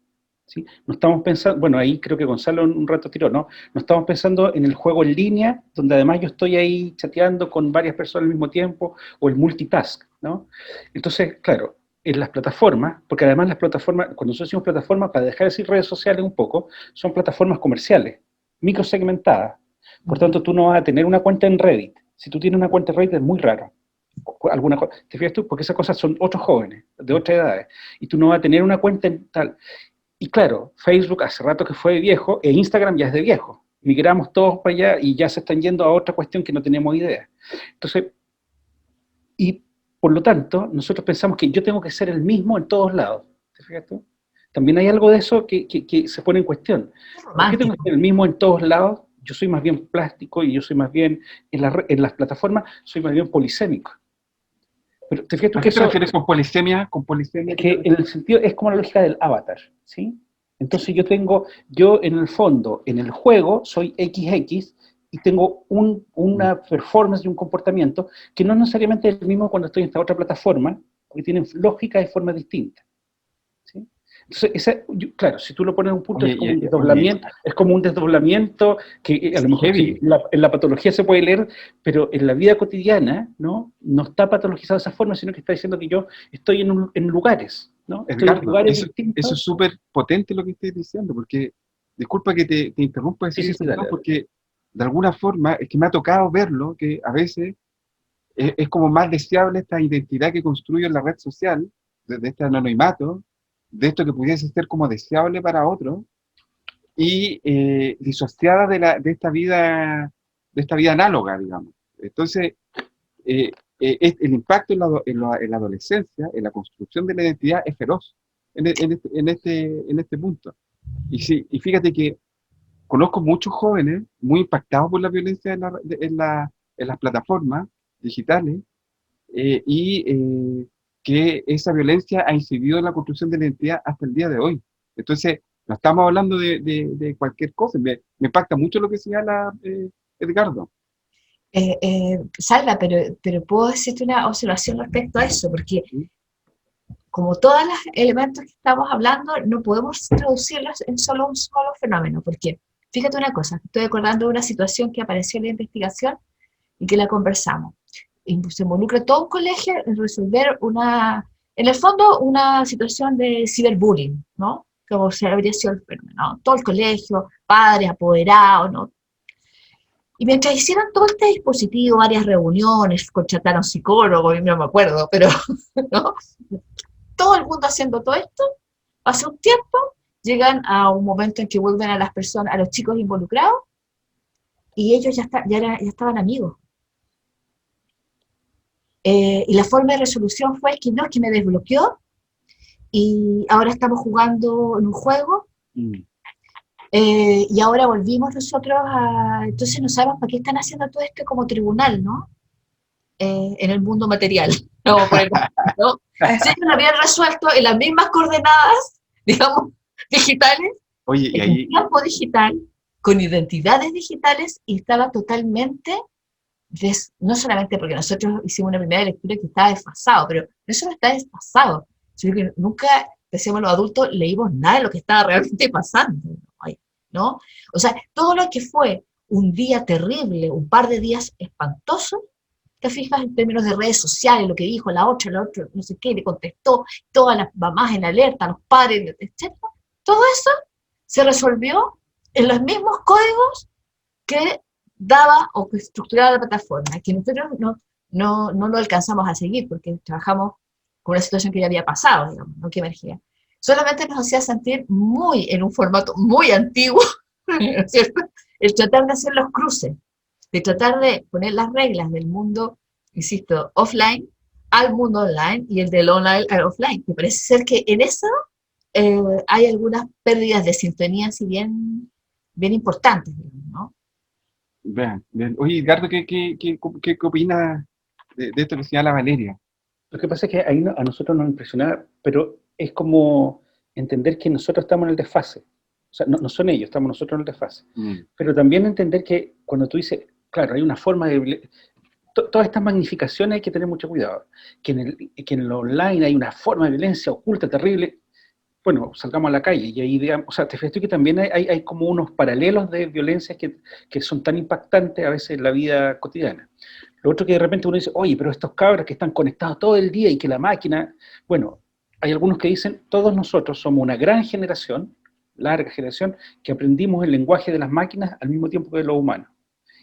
¿sí? No estamos pensando, bueno, ahí creo que Gonzalo un rato tiró, ¿no? No estamos pensando en el juego en línea, donde además yo estoy ahí chateando con varias personas al mismo tiempo, o el multitask, ¿no? Entonces, claro, en las plataformas, porque además las plataformas, cuando nosotros decimos plataformas, para dejar de decir redes sociales un poco, son plataformas comerciales, microsegmentadas. Por tanto, tú no vas a tener una cuenta en Reddit. Si tú tienes una cuenta en Reddit es muy raro. ¿Te fijas tú? Porque esas cosas son otros jóvenes, de otras edades. Y tú no vas a tener una cuenta en tal. Y claro, Facebook hace rato que fue viejo, e Instagram ya es de viejo. Migramos todos para allá y ya se están yendo a otra cuestión que no tenemos idea. Entonces, y por lo tanto, nosotros pensamos que yo tengo que ser el mismo en todos lados. ¿Te fijas tú? También hay algo de eso que se pone en cuestión. ¿Por qué tengo que ser el mismo en todos lados? Yo soy más bien plástico y yo soy más bien, en las plataformas, soy más bien polisémico. Pero te fijas tú ¿A qué te refieres con polisemia? Que en el sentido, es como la lógica del avatar, ¿sí? Entonces yo en el fondo, en el juego, soy XX y tengo una performance y un comportamiento que no necesariamente es el mismo cuando estoy en esta otra plataforma, porque tienen lógica y formas distintas. ¿Sí? Entonces, claro, si tú lo pones en un punto, es como un desdoblamiento, es como un desdoblamiento que a lo mejor sí, en la patología se puede leer, pero en la vida cotidiana, ¿no? No está patologizado de esa forma, sino que está diciendo que yo estoy en lugares, ¿no? Estoy Edgardo, en lugares distintos. eso es súper potente lo que estás diciendo, porque, disculpa que te interrumpa, porque de alguna forma es que me ha tocado verlo, que a veces es como más deseable esta identidad que construyo en la red social, de este anonimato, de esto que pudiese ser como deseable para otros, y disociada de esta vida análoga, digamos. Entonces, el impacto en la adolescencia, en la construcción de la identidad, es feroz en este punto. Y fíjate que conozco muchos jóvenes muy impactados por la violencia en las plataformas digitales, que esa violencia ha incidido en la construcción de la identidad hasta el día de hoy. Entonces, no estamos hablando de cualquier cosa. Me impacta mucho lo que señala Edgardo. Salva, pero puedo decirte una observación respecto a eso, porque como todos los elementos que estamos hablando, no podemos traducirlos en solo un solo fenómeno, porque fíjate una cosa, estoy acordando de una situación que apareció en la investigación y que la conversamos. Se involucra todo un colegio en resolver una En el fondo, una situación de ciberbullying, ¿no? Como se habría sido el fenómeno, ¿no? Todo el colegio, padres, apoderados, ¿no? Y mientras hicieron todo este dispositivo, varias reuniones, contrataron psicólogos, no me acuerdo, pero ¿no? Todo el mundo haciendo todo esto, pasa un tiempo, llegan a un momento en que vuelven a las personas, a los chicos involucrados, y ellos ya estaban amigos. Y la forma de resolución fue que no, es que me desbloqueó, y ahora estamos jugando en un juego, y ahora volvimos nosotros a... Entonces no sabemos para qué están haciendo todo esto como tribunal, ¿no? En el mundo material, ¿no? ¿No? Si ellos lo habían resuelto en las mismas coordenadas, digamos, digitales, Oye, y en un ahí, tiempo digital, con identidades digitales, y estaba totalmente, no solamente porque nosotros hicimos una primera lectura que estaba desfasado, pero eso no está desfasado, sino que nunca, decíamos los adultos, leímos nada de lo que estaba realmente pasando, ¿no? O sea, todo lo que fue un día terrible, un par de días espantosos, te fijas en términos de redes sociales, lo que dijo la otra, no sé qué, le contestó, todas las mamás en alerta, los padres, etc. Todo eso se resolvió en los mismos códigos que daba o que estructuraba la plataforma, que nosotros no lo alcanzamos a seguir porque trabajamos con una situación que ya había pasado, digamos, no que emergía. Solamente nos hacía sentir muy en un formato muy antiguo, ¿no es cierto? El tratar de hacer los cruces, de tratar de poner las reglas del mundo, insisto, offline al mundo online y el del online al offline, que parece ser que en eso hay algunas pérdidas de sintonía, si bien importantes, ¿no? vean, bien. Oye, Edgardo, ¿qué opinas de esto que señala Valeria? Lo que pasa es que ahí a nosotros nos impresiona, pero es como entender que nosotros estamos en el desfase. O sea, no son ellos, estamos nosotros en el desfase. Pero también entender que cuando tú dices, claro, hay una forma de... Todas estas magnificaciones hay que tener mucho cuidado. Que en lo online hay una forma de violencia oculta, terrible. Bueno, salgamos a la calle y ahí, digamos, o sea, te fijas que también hay como unos paralelos de violencias que son tan impactantes a veces en la vida cotidiana. Lo otro que de repente uno dice, oye, pero estos cabros que están conectados todo el día y que la máquina... Bueno, hay algunos que dicen, todos nosotros somos una gran generación, larga generación, que aprendimos el lenguaje de las máquinas al mismo tiempo que los humanos.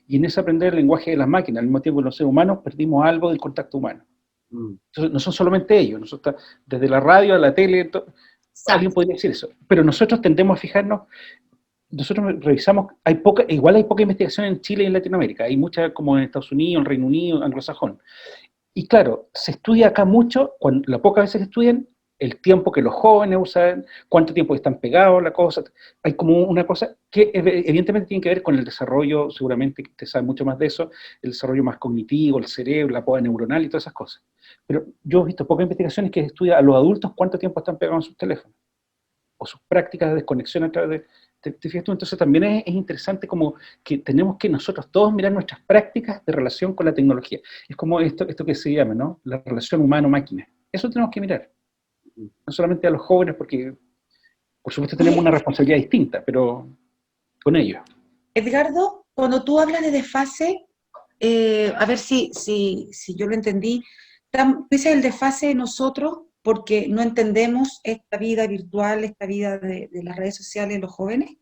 Y en ese aprender el lenguaje de las máquinas al mismo tiempo que los seres humanos, perdimos algo del contacto humano. Entonces, no son solamente ellos, nosotros, desde la radio a la tele, alguien podría decir eso. Pero nosotros tendemos a fijarnos, nosotros revisamos, igual hay poca investigación en Chile y en Latinoamérica, hay mucha como en Estados Unidos, en Reino Unido, anglosajón. Y claro, se estudia acá mucho, la pocas veces que estudian, el tiempo que los jóvenes usan, cuánto tiempo están pegados, la cosa. Hay como una cosa que evidentemente tiene que ver con el desarrollo, seguramente usted sabe mucho más de eso, el desarrollo más cognitivo, el cerebro, la poda neuronal y todas esas cosas. Pero yo he visto pocas investigaciones que estudian a los adultos cuánto tiempo están pegados en sus teléfonos, o sus prácticas de desconexión a través de... ¿Te fijas tú? Entonces también es interesante como que tenemos que nosotros todos mirar nuestras prácticas de relación con la tecnología. Es como esto que se llama, ¿no? La relación humano-máquina. Eso tenemos que mirar. No solamente a los jóvenes, porque por supuesto tenemos una responsabilidad distinta, pero con ellos. Edgardo, cuando tú hablas de desfase, a ver si yo lo entendí, dices el desfase de nosotros porque no entendemos esta vida virtual, esta vida de las redes sociales de los jóvenes.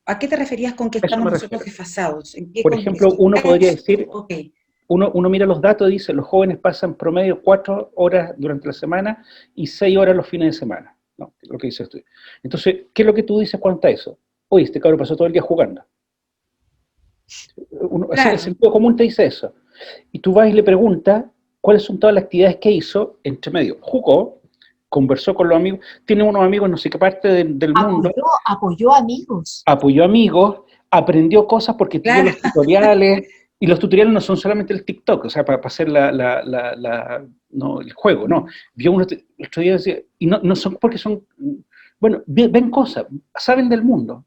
¿A qué te referías con que estamos nosotros desfasados? ¿En qué Por ejemplo, uno podría decir, okay. uno mira los datos y dice, los jóvenes pasan promedio 4 horas durante la semana y 6 horas los fines de semana, ¿no? Lo que dices tú. Entonces, ¿qué es lo que tú dices cuando está eso? Oye, este cabrón pasó todo el día jugando. Claro. El sentido común te dice eso. Y tú vas y le preguntas cuáles son todas las actividades que hizo entre medio. Jugó, conversó con los amigos, tiene unos amigos en no sé qué parte del mundo. Apoyó amigos. Apoyó amigos, aprendió cosas porque tuvo los tutoriales, y los tutoriales no son solamente el TikTok, o sea, para hacer no, el juego, no. Vio unos tutoriales y no son porque son, bueno, ven cosas, saben del mundo.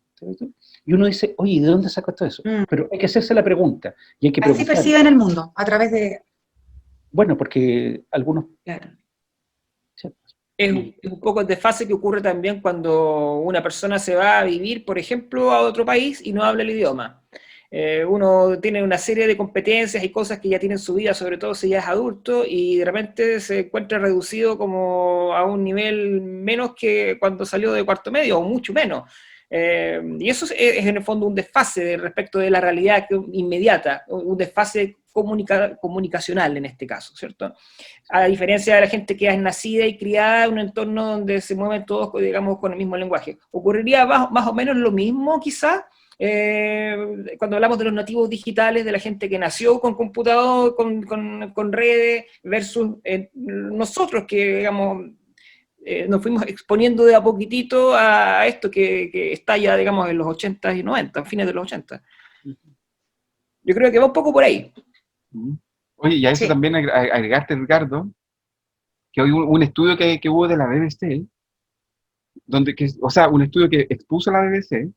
Y uno dice, oye, ¿de dónde sacó todo eso? Pero hay que hacerse la pregunta. Y hay que así perciben el mundo, a través de... Bueno, porque algunos... Claro. Es un poco el desfase que ocurre también cuando una persona se va a vivir, por ejemplo, a otro país y no habla el idioma. Uno tiene una serie de competencias y cosas que ya tiene en su vida, sobre todo si ya es adulto, y de repente se encuentra reducido como a un nivel menos que cuando salió de cuarto medio, o mucho menos. Y eso es en el fondo un desfase respecto de la realidad inmediata, un desfase comunicacional en este caso, ¿cierto? A diferencia de la gente que es nacida y criada en un entorno donde se mueven todos, digamos, con el mismo lenguaje. ¿Ocurriría más o menos lo mismo, quizás? Cuando hablamos de los nativos digitales, de la gente que nació con computador, con redes, versus nosotros que, digamos, nos fuimos exponiendo de a poquitito a esto que está ya, digamos, en los 80 y 90, fines de los 80. Yo creo que va un poco por ahí. Oye, y a eso Sí. también agregaste, Ricardo, que hoy un estudio que hubo de la BBC, o sea, un estudio que expuso la BBC,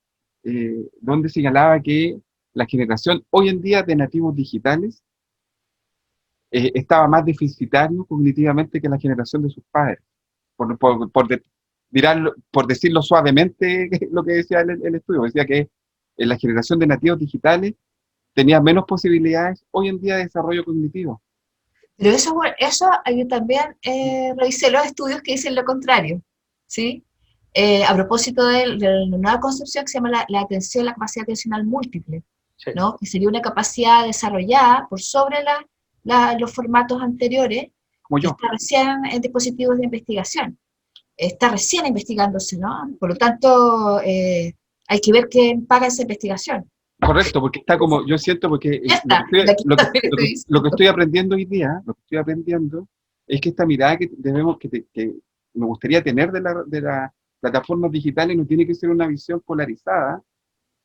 donde señalaba que la generación hoy en día de nativos digitales estaba más deficitario cognitivamente que la generación de sus padres. Por decirlo suavemente, lo que decía el estudio, decía que la generación de nativos digitales tenía menos posibilidades hoy en día de desarrollo cognitivo. Pero eso yo también revisé los estudios que dicen lo contrario, ¿sí? A propósito de la nueva concepción que se llama la atención, la capacidad atencional múltiple, Sí. ¿no? Que sería una capacidad desarrollada por sobre los formatos anteriores, Como que yo. está recién en dispositivos de investigación. Está recién investigándose, ¿no? Por lo tanto, hay que ver quién paga esa investigación. Correcto, porque está como, yo siento, porque Ya está, aquí también estoy lo que diciendo. estoy aprendiendo hoy día, lo que estoy aprendiendo, es que esta mirada que me gustaría tener de las plataformas digitales no tiene que ser una visión polarizada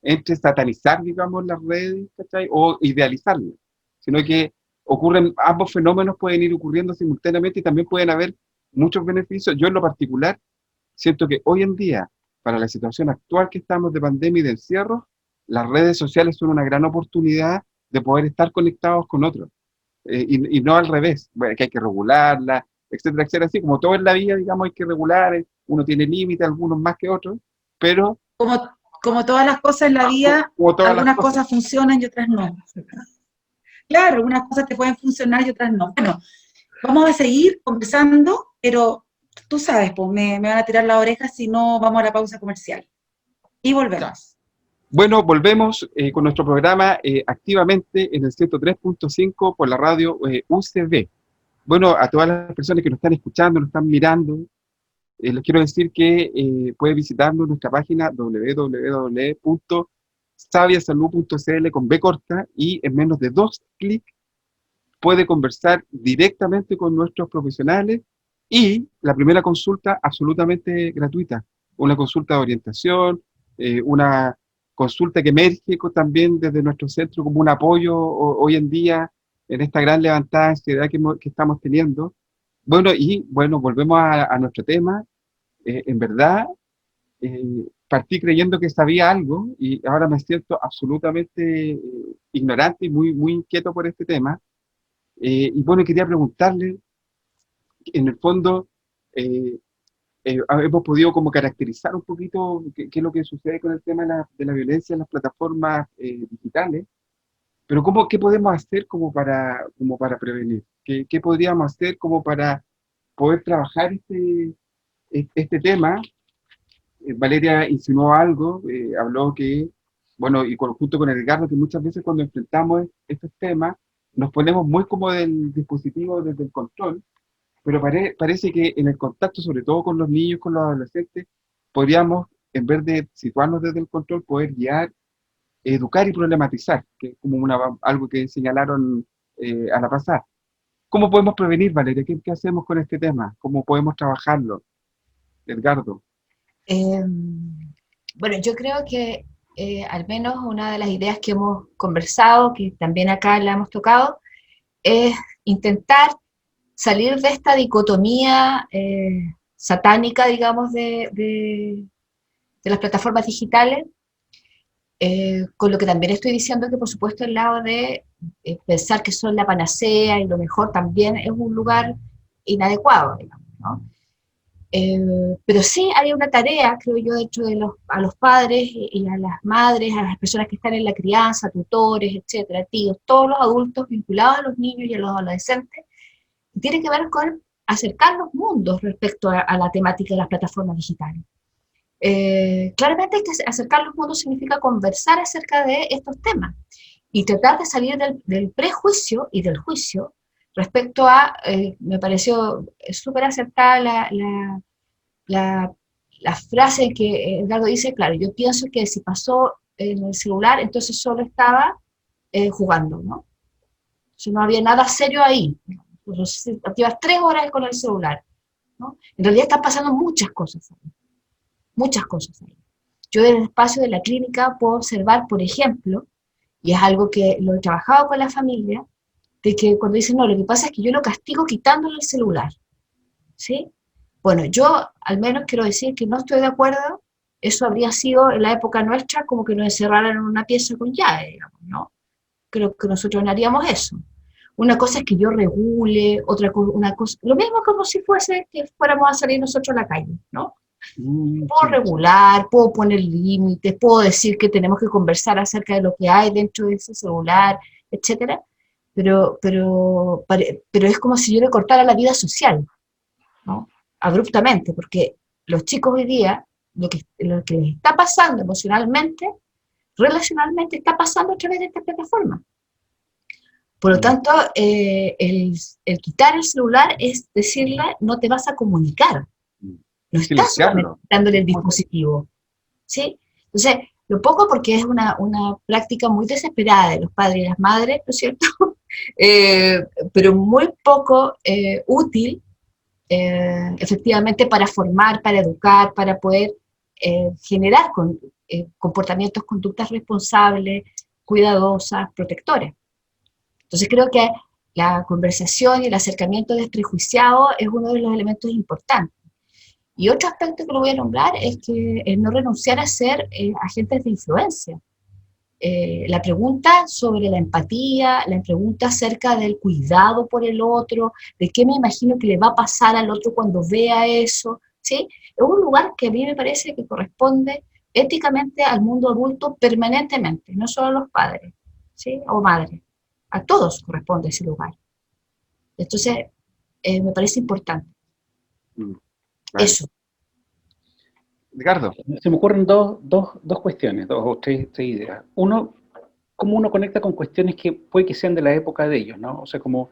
entre satanizar, digamos, las redes, ¿cachai? O idealizarlas, sino que ambos fenómenos pueden ir ocurriendo simultáneamente y también pueden haber muchos beneficios. Yo en lo particular siento que hoy en día, para la situación actual que estamos de pandemia y de encierro, las redes sociales son una gran oportunidad de poder estar conectados con otros, y no al revés, bueno, que hay que regularla, etcétera, etcétera, así como todo en la vida, digamos, hay que regular, uno tiene límites, algunos más que otros, pero Como todas las cosas en la vida, como todas las algunas cosas. cosas funcionan y otras no. Claro, algunas cosas te pueden funcionar y otras no. Bueno, vamos a seguir conversando, pero tú sabes, pues me van a tirar la oreja si no vamos a la pausa comercial. Y volvemos. Bueno, volvemos con nuestro programa activamente en el 103.5 por la radio UCB. Bueno, a todas las personas que nos están escuchando, nos están mirando, les quiero decir que puede visitarnos nuestra página www.sabiasalud.cl con B corta, y en menos de 2 clics puede conversar directamente con nuestros profesionales, y la primera consulta absolutamente gratuita, una consulta de orientación, una consulta que emerge también desde nuestro centro como un apoyo hoy en día en esta gran levantada de ansiedad que estamos teniendo. Bueno, volvemos a nuestro tema. En verdad, partí creyendo que sabía algo y ahora me siento absolutamente ignorante y muy inquieto por este tema. Y bueno, quería preguntarle, en el fondo, eh, hemos podido como caracterizar un poquito qué es lo que sucede con el tema de la violencia en las plataformas digitales, pero ¿qué podemos hacer como para prevenir? ¿Qué podríamos hacer como para poder trabajar este tema? Valeria insinuó algo, habló que, bueno, y junto con Edgardo, que muchas veces cuando enfrentamos estos temas, nos ponemos muy como del dispositivo, desde el control, pero parece que en el contacto, sobre todo con los niños, con los adolescentes, podríamos, en vez de situarnos desde el control, poder guiar, educar y problematizar, que es como algo que señalaron a la pasada. ¿Cómo podemos prevenir, Valeria? ¿Qué hacemos con este tema? ¿Cómo podemos trabajarlo, Edgardo? Bueno, yo creo que al menos una de las ideas que hemos conversado, que también acá la hemos tocado, es intentar salir de esta dicotomía satánica, digamos, de las plataformas digitales, con lo que también estoy diciendo que, por supuesto, el lado de pensar que son la panacea y lo mejor también es un lugar inadecuado, digamos, ¿no? Pero sí hay una tarea, creo yo, dentro de a los padres y a las madres, a las personas que están en la crianza, tutores, etcétera, tíos, todos los adultos vinculados a los niños y a los adolescentes, que tiene que ver con acercar los mundos respecto a la temática de las plataformas digitales. Claramente es que acercar los mundos significa conversar acerca de estos temas y tratar de salir del prejuicio y del juicio respecto a, me pareció súper acertada la frase en que Edgardo dice, claro, yo pienso que si pasó en el celular, entonces solo estaba jugando, ¿no? O sea, no había nada serio ahí. Entonces, llevas 3 horas con el celular, ¿no? En realidad están pasando muchas cosas ahí. Muchas cosas ahí. Yo en el espacio de la clínica puedo observar, por ejemplo, y es algo que lo he trabajado con la familia, de que cuando dicen, no, lo que pasa es que yo lo castigo quitándole el celular, ¿sí? Bueno, yo al menos quiero decir que no estoy de acuerdo, eso habría sido en la época nuestra como que nos encerraran en una pieza con llave, digamos, ¿no? Creo que nosotros no haríamos eso. Una cosa es que yo regule, una cosa, lo mismo como si fuese que fuéramos a salir nosotros a la calle, ¿no? Puedo regular, puedo poner límites, puedo decir que tenemos que conversar acerca de lo que hay dentro de ese celular, etcétera, pero es como si yo le cortara la vida social, ¿no? Abruptamente, porque los chicos hoy día, lo que les está pasando emocionalmente, relacionalmente, está pasando a través de esta plataforma. Por lo tanto, el quitar el celular es decirle, no te vas a comunicar. No estás solamente dándole el dispositivo, ¿sí? Entonces, lo poco porque es una práctica muy desesperada de los padres y las madres, ¿no es cierto? Pero muy poco útil, efectivamente, para formar, para educar, para poder generar comportamientos, conductas responsables, cuidadosas, protectoras. Entonces, creo que la conversación y el acercamiento desprejuiciado es uno de los elementos importantes. Y otro aspecto que lo voy a nombrar es que no renunciar a ser agentes de influencia. La pregunta sobre la empatía, la pregunta acerca del cuidado por el otro, de qué me imagino que le va a pasar al otro cuando vea eso, ¿sí? Es un lugar que a mí me parece que corresponde éticamente al mundo adulto permanentemente, no solo a los padres, ¿sí? O madres. A todos corresponde ese lugar. Entonces, me parece importante. Vale. Eso. Ricardo. Se me ocurren dos cuestiones, dos o tres ideas. Uno, cómo uno conecta con cuestiones que puede que sean de la época de ellos, ¿no? O sea, como,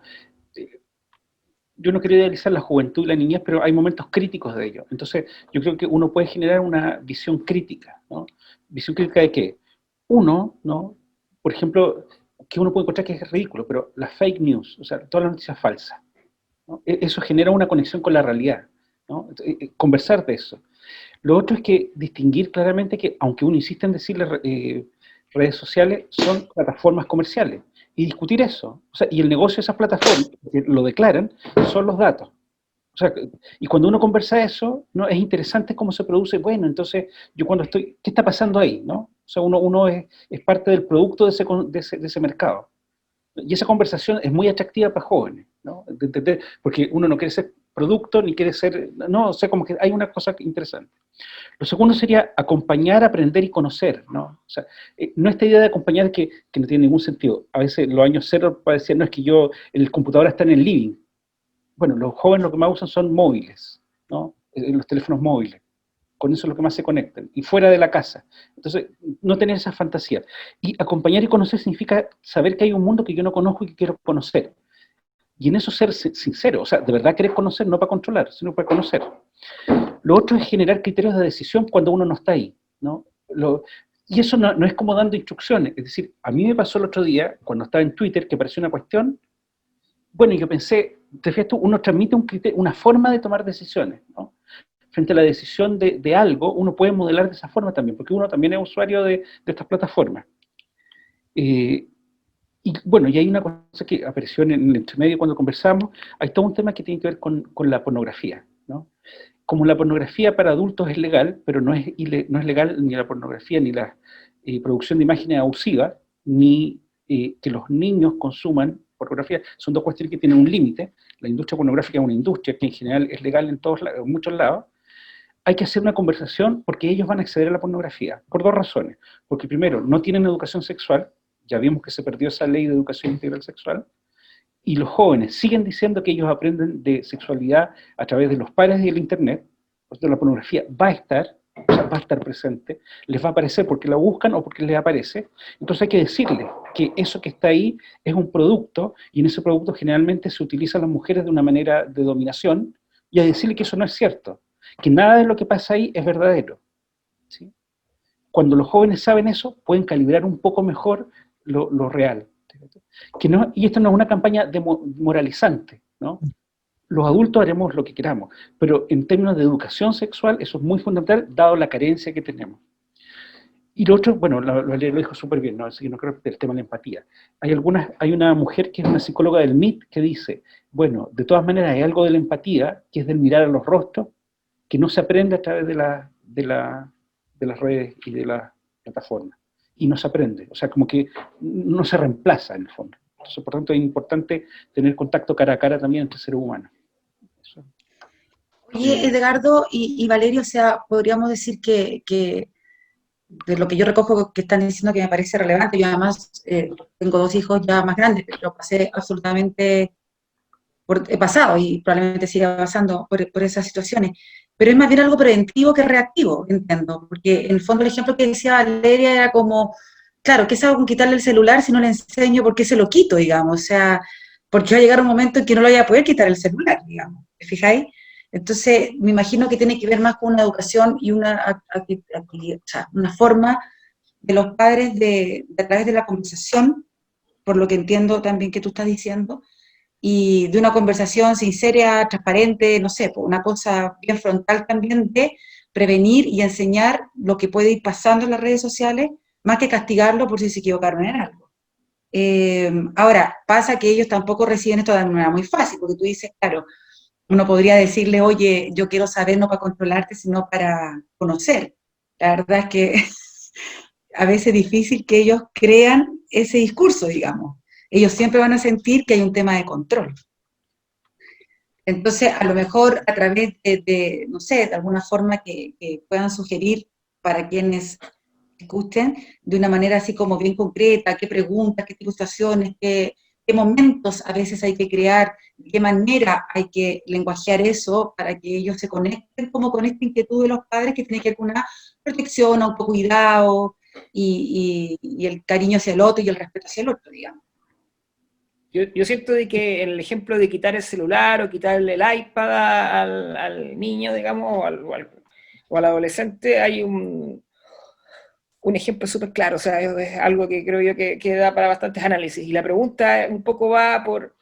yo no quería idealizar la juventud y la niñez, pero hay momentos críticos de ellos. Entonces, yo creo que uno puede generar una visión crítica, ¿no? ¿Visión crítica de qué? Uno, ¿no? Por ejemplo, que uno puede encontrar que es ridículo, pero las fake news, o sea, todas las noticias falsas, ¿no? Eso genera una conexión con la realidad, ¿no? Conversar de eso. Lo otro es que distinguir claramente que, aunque uno insiste en decirle redes sociales, son plataformas comerciales, y discutir eso. O sea, y el negocio de esas plataformas, que lo declaran, son los datos. O sea, y cuando uno conversa eso, ¿no? Es interesante cómo se produce, bueno, entonces, yo cuando estoy, ¿qué está pasando ahí? ¿No? O sea, uno es parte del producto de ese mercado. Y esa conversación es muy atractiva para jóvenes, ¿no? De entender, porque uno no quiere ser producto, ni quiere ser, no, o sea, como que hay una cosa interesante. Lo segundo sería acompañar, aprender y conocer, ¿no? O sea, no esta idea de acompañar que no tiene ningún sentido. A veces los años cero parecían, no es que el computador está en el living. Bueno, los jóvenes lo que más usan son móviles, ¿no? Los teléfonos móviles. Con eso es lo que más se conectan, y fuera de la casa. Entonces, no tener esa fantasía. Y acompañar y conocer significa saber que hay un mundo que yo no conozco y que quiero conocer. Y en eso ser sincero, o sea, de verdad querer conocer, no para controlar, sino para conocer. Lo otro es generar criterios de decisión cuando uno no está ahí, ¿no? Y eso no es como dando instrucciones, es decir, a mí me pasó el otro día, cuando estaba en Twitter, que apareció una cuestión, bueno, yo pensé, te fijas tú, uno transmite un criterio, una forma de tomar decisiones, ¿no? Frente a la decisión de algo, uno puede modelar de esa forma también, porque uno también es usuario de estas plataformas. Y bueno, y hay una cosa que apareció en el entremedio cuando conversamos, hay todo un tema que tiene que ver con la pornografía, ¿no? Como la pornografía para adultos es legal, pero no es legal ni la pornografía, ni la producción de imágenes abusivas, ni que los niños consuman pornografía, son dos cuestiones que tienen un límite. La industria pornográfica es una industria que en general es legal en muchos lados. Hay que hacer una conversación porque ellos van a acceder a la pornografía, por dos razones. Porque primero, no tienen educación sexual, ya vimos que se perdió esa ley de educación integral sexual, y los jóvenes siguen diciendo que ellos aprenden de sexualidad a través de los padres y el internet. Entonces la pornografía va a estar, o sea, va a estar presente, les va a aparecer porque la buscan o porque les aparece. Entonces hay que decirles que eso que está ahí es un producto, y en ese producto generalmente se utilizan las mujeres de una manera de dominación, y a decirles que eso no es cierto, que nada de lo que pasa ahí es verdadero, ¿sí? Cuando los jóvenes saben eso, pueden calibrar un poco mejor lo real. Que no, y esto no es una campaña moralizante, ¿no? Los adultos haremos lo que queramos, pero en términos de educación sexual eso es muy fundamental, dado la carencia que tenemos. Y lo otro, bueno, lo dijo súper bien, ¿no? Así que no creo que el tema de la empatía. Hay una mujer que es una psicóloga del MIT que dice, bueno, de todas maneras hay algo de la empatía, que es del mirar a los rostros, que no se aprende a través de las redes y de las plataformas. Y no se aprende, o sea, como que no se reemplaza en el fondo. Entonces, por tanto, es importante tener contacto cara a cara también entre seres humanos. Eso. Oye, Edgardo y Valerio, o sea, podríamos decir que de lo que yo recojo que están diciendo que me parece relevante, yo además tengo 2 hijos ya más grandes, pero pasé absolutamente, he pasado y probablemente siga pasando por esas situaciones, pero es más bien algo preventivo que reactivo, entiendo, porque en el fondo el ejemplo que decía Valeria era como, claro, ¿qué hago con quitarle el celular si no le enseño por qué se lo quito, digamos? O sea, porque va a llegar un momento en que no lo voy a poder quitar el celular, digamos, ¿te fijáis? Entonces, me imagino que tiene que ver más con una educación y o sea, una forma de los padres a través de la conversación, por lo que entiendo también que tú estás diciendo, y de una conversación sincera, transparente, no sé, pues una cosa bien frontal también de prevenir y enseñar lo que puede ir pasando en las redes sociales, más que castigarlo por si se equivocaron en algo. Ahora, pasa que ellos tampoco reciben esto de una manera muy fácil, porque tú dices, claro, uno podría decirle, oye, yo quiero saber no para controlarte, sino para conocer. La verdad es que a veces es difícil que ellos crean ese discurso, digamos. Ellos siempre van a sentir que hay un tema de control. Entonces, a lo mejor a través no sé, de alguna forma que puedan sugerir para quienes escuchen, de una manera así como bien concreta, qué preguntas, qué tipo de situaciones, qué momentos a veces hay que crear, de qué manera hay que lenguajear eso para que ellos se conecten como con esta inquietud de los padres que tiene que ver con una protección, autocuidado y el cariño hacia el otro y el respeto hacia el otro, digamos. Yo siento de que en el ejemplo de quitar el celular o quitarle el iPad al niño, digamos, o al adolescente, hay un ejemplo súper claro, o sea, es algo que creo yo que da para bastantes análisis. Y la pregunta un poco va por,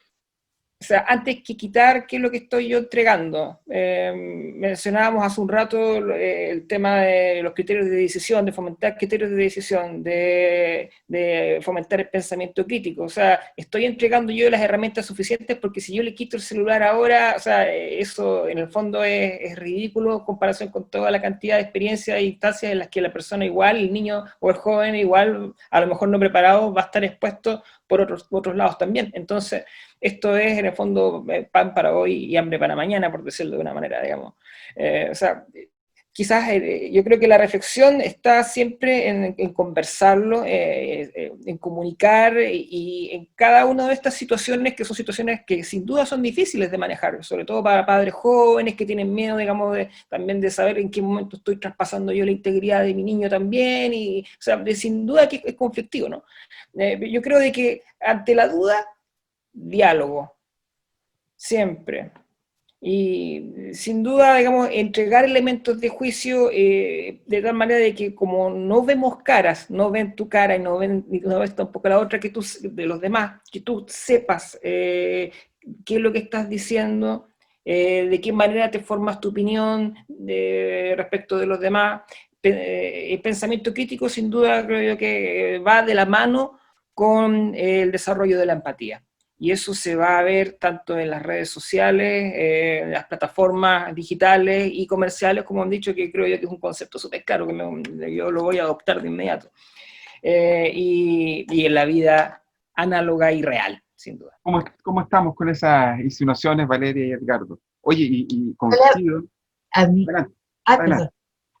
o sea, antes que quitar, ¿qué es lo que estoy yo entregando? Mencionábamos hace un rato el tema de los criterios de decisión, de fomentar criterios de decisión, de fomentar el pensamiento crítico. O sea, estoy entregando yo las herramientas suficientes porque si yo le quito el celular ahora, o sea, eso en el fondo es ridículo en comparación con toda la cantidad de experiencias e instancias en las que la persona igual, el niño o el joven igual, a lo mejor no preparado, va a estar expuesto por otros lados también. Entonces, esto es en el fondo pan para hoy y hambre para mañana, por decirlo de una manera, digamos. O sea, quizás yo creo que la reflexión está siempre en conversarlo, en comunicar y en cada una de estas situaciones que son situaciones que sin duda son difíciles de manejar, sobre todo para padres jóvenes que tienen miedo, digamos, también de saber en qué momento estoy traspasando yo la integridad de mi niño también, y, o sea, sin duda que es conflictivo, ¿no? Yo creo de que ante la duda, diálogo, siempre. Y sin duda, digamos, entregar elementos de juicio de tal manera de que como no vemos caras, no ven tu cara y no ves tampoco la otra que tú, de los demás, que tú sepas qué es lo que estás diciendo, de qué manera te formas tu opinión respecto de los demás. El pensamiento crítico sin duda creo yo que va de la mano con el desarrollo de la empatía. Y eso se va a ver tanto en las redes sociales, en las plataformas digitales y comerciales, como han dicho, que creo yo que es un concepto súper claro, que yo lo voy a adoptar de inmediato. Y en la vida análoga y real. sin duda. ¿Cómo estamos con esas insinuaciones, Valeria y Edgardo? Oye, y Hola, coincido. a mí. Adelante, Perdón. adelante.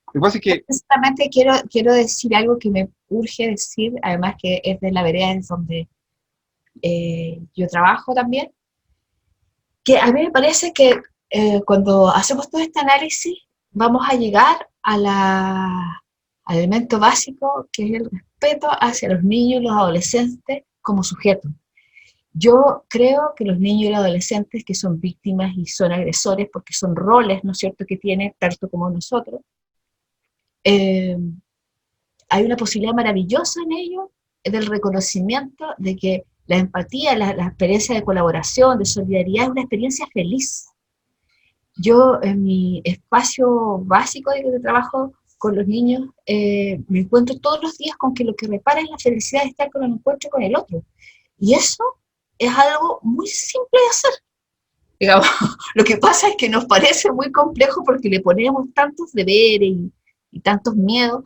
Lo que pasa es que, Precisamente quiero decir algo que me urge decir, además que es de la vereda en donde yo trabajo también, que a mí me parece que cuando hacemos todo este análisis vamos a llegar al elemento básico, que es el respeto hacia los niños y los adolescentes como sujetos. Yo creo que los niños y los adolescentes que son víctimas y son agresores, porque son roles, ¿no es cierto?, que tienen tanto como nosotros, hay una posibilidad maravillosa en ello del reconocimiento de que la empatía, la experiencia de colaboración, de solidaridad, es una experiencia feliz. Yo en mi espacio básico de trabajo con los niños me encuentro todos los días con que lo que repara es la felicidad de estar con el encuentro con el otro. Y eso es algo muy simple de hacer. Digamos, lo que pasa es que nos parece muy complejo porque le ponemos tantos deberes y tantos miedos,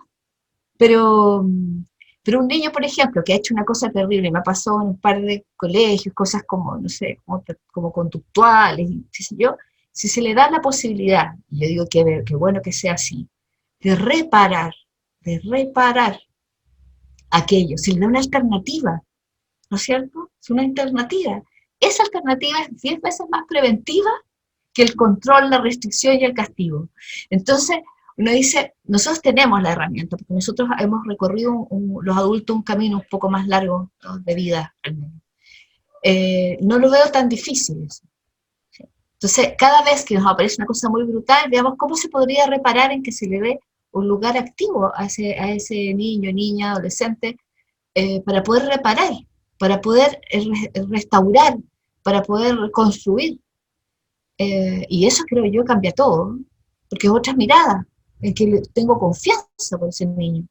pero un niño, por ejemplo, que ha hecho una cosa terrible, me ha pasado en un par de colegios, cosas como, no sé, como conductuales, y qué sé yo, si se le da la posibilidad, y yo digo que bueno que sea así, de reparar aquello, si le da una alternativa, ¿no es cierto? Es una alternativa. Esa alternativa es 10 veces más preventiva que el control, la restricción y el castigo. Entonces, uno dice, nosotros tenemos la herramienta, porque nosotros hemos recorrido, los adultos, un camino un poco más largo, ¿no?, de vida, al menos. No lo veo tan difícil eso. ¿Sí? Entonces, cada vez que nos aparece una cosa muy brutal, veamos cómo se podría reparar en que se le dé un lugar activo a ese niño, niña, adolescente, para poder reparar, para poder restaurar, para poder construir. Y eso creo yo cambia todo, porque es otra mirada, en que tengo confianza por ese niño.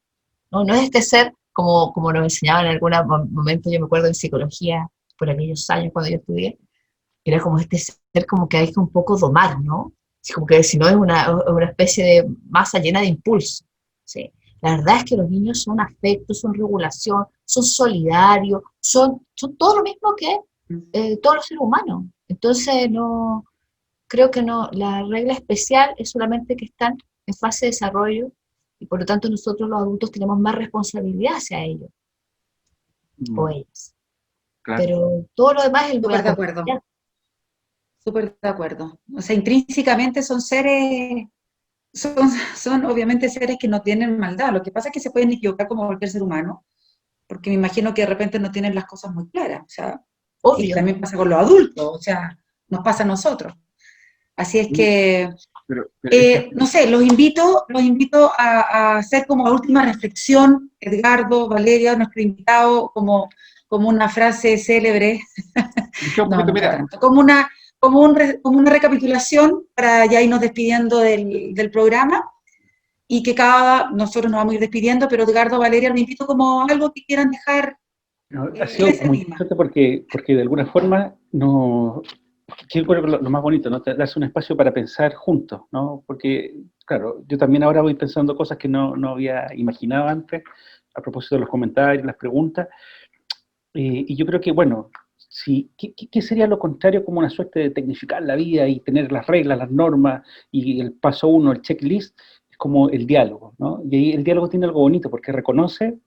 No es este ser, como nos enseñaban en algún momento, yo me acuerdo en psicología, por aquellos años cuando yo estudié, era como este ser como que hay que un poco domar, ¿no? Así como que si no es una especie de masa llena de impulso, ¿sí? La verdad es que los niños son afecto, son regulación, son solidarios, son todo lo mismo que todos los seres humanos. Entonces, no, creo que no, la regla especial es solamente que están en fase de desarrollo y por lo tanto nosotros los adultos tenemos más responsabilidad hacia ellos o ellas. claro, Pero todo lo demás es el Súper lugar de de acuerdo, oportunidad. súper de acuerdo. O sea, intrínsecamente son seres, son obviamente seres que no tienen maldad. Lo que pasa es que se pueden equivocar como cualquier ser humano, porque me imagino que de repente no tienen las cosas muy claras. O sea, y Obvio. también pasa con los adultos, o sea, nos pasa a nosotros. Así es que, pero este, no sé, los invito a hacer como la última reflexión, Edgardo, Valeria, nuestro invitado, como una frase célebre, un no, poquito, nunca mira, tanto, como una recapitulación para ya irnos despidiendo del programa y que nosotros nos vamos a ir despidiendo, pero Edgardo, Valeria, los invito como algo que quieran dejar no, ha en sido ese muy tema. interesante porque de alguna forma no, yo creo que lo más bonito, ¿no? Darse un espacio para pensar juntos, ¿no? Porque, claro, yo también ahora voy pensando cosas que no había imaginado antes, a propósito de los comentarios, las preguntas, y yo creo que, bueno, ¿qué sería lo contrario como una suerte de tecnificar la vida y tener las reglas, las normas y el paso uno, el checklist? Es como el diálogo, ¿no? Y ahí el diálogo tiene algo bonito porque reconoce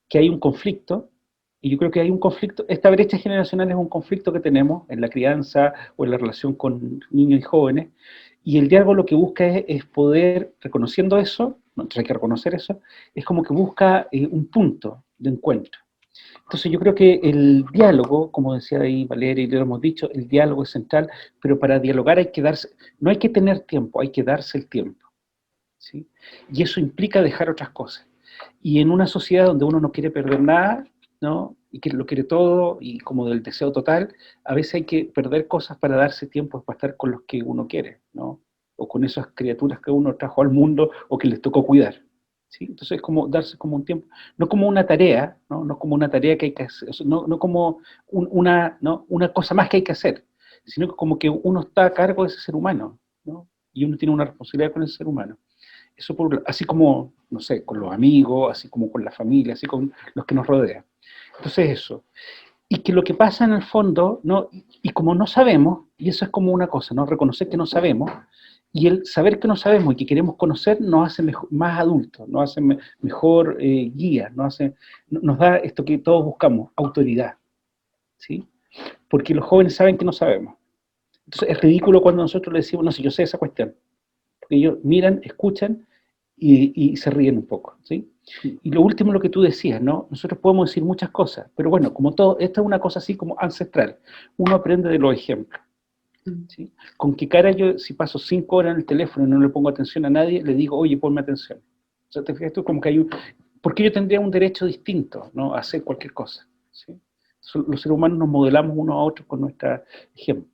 que hay un conflicto, y yo creo que hay un conflicto, esta brecha generacional es un conflicto que tenemos en la crianza o en la relación con niños y jóvenes, y el diálogo lo que busca es poder, reconociendo eso, no, entonces hay que reconocer eso, es como que busca un punto de encuentro. Entonces yo creo que el diálogo, como decía ahí Valeria y lo hemos dicho, el diálogo es central, pero para dialogar hay que darse, no hay que tener tiempo, hay que darse el tiempo, ¿sí? Y eso implica dejar otras cosas. Y en una sociedad donde uno no quiere perder nada, ¿no? Y que lo quiere todo, y como del deseo total, a veces hay que perder cosas para darse tiempo para estar con los que uno quiere, ¿no? O con esas criaturas que uno trajo al mundo o que les tocó cuidar, ¿sí? Entonces es como darse como un tiempo, no como una tarea, ¿no? No como una tarea que hay que hacer, no como una cosa más que hay que hacer, sino que como que uno está a cargo de ese ser humano, ¿no? Y uno tiene una responsabilidad con ese ser humano. Eso así como, no sé, con los amigos, así como con la familia, así con los que nos rodean. Entonces eso. Y que lo que pasa en el fondo, ¿no? Y como no sabemos, y eso es como una cosa, ¿no? Reconocer que no sabemos, y el saber que no sabemos y que queremos conocer nos hace más adultos, nos hace mejor guía, nos da esto que todos buscamos, autoridad, ¿sí? Porque los jóvenes saben que no sabemos. Entonces es ridículo cuando nosotros les decimos, no, si yo sé esa cuestión. Porque ellos miran, escuchan y se ríen un poco, ¿sí? Y lo último, lo que tú decías, ¿no? Nosotros podemos decir muchas cosas, pero bueno, como todo, esta es una cosa así como ancestral. Uno aprende de los ejemplos, ¿sí? ¿Con qué cara yo, si paso 5 horas en el teléfono y no le pongo atención a nadie, le digo, oye, ponme atención? O sea, te fijas tú como que hay un... ¿Por qué yo tendría un derecho distinto, ¿no? A hacer cualquier cosa, ¿sí? Los seres humanos nos modelamos unos a otros con nuestro ejemplo.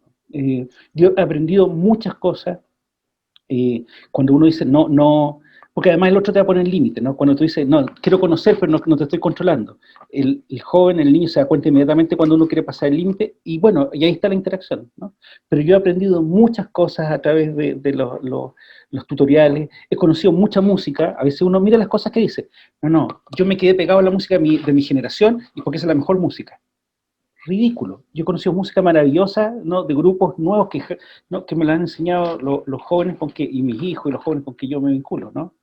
Yo he aprendido muchas cosas cuando uno dice no, no, porque además el otro te va a poner límite, ¿no? Cuando tú dices, no, quiero conocer, pero no te estoy controlando. El joven, el niño se da cuenta inmediatamente cuando uno quiere pasar el límite, y bueno, y ahí está la interacción, ¿no? Pero yo he aprendido muchas cosas a través de los tutoriales, he conocido mucha música, a veces uno mira las cosas que dice, no, yo me quedé pegado a la música de mi generación, y porque esa es la mejor música. Ridículo. Yo he conocido música maravillosa, ¿no? De grupos nuevos ¿no? que me la han enseñado los jóvenes y mis hijos y los jóvenes con que yo me vinculo, ¿no?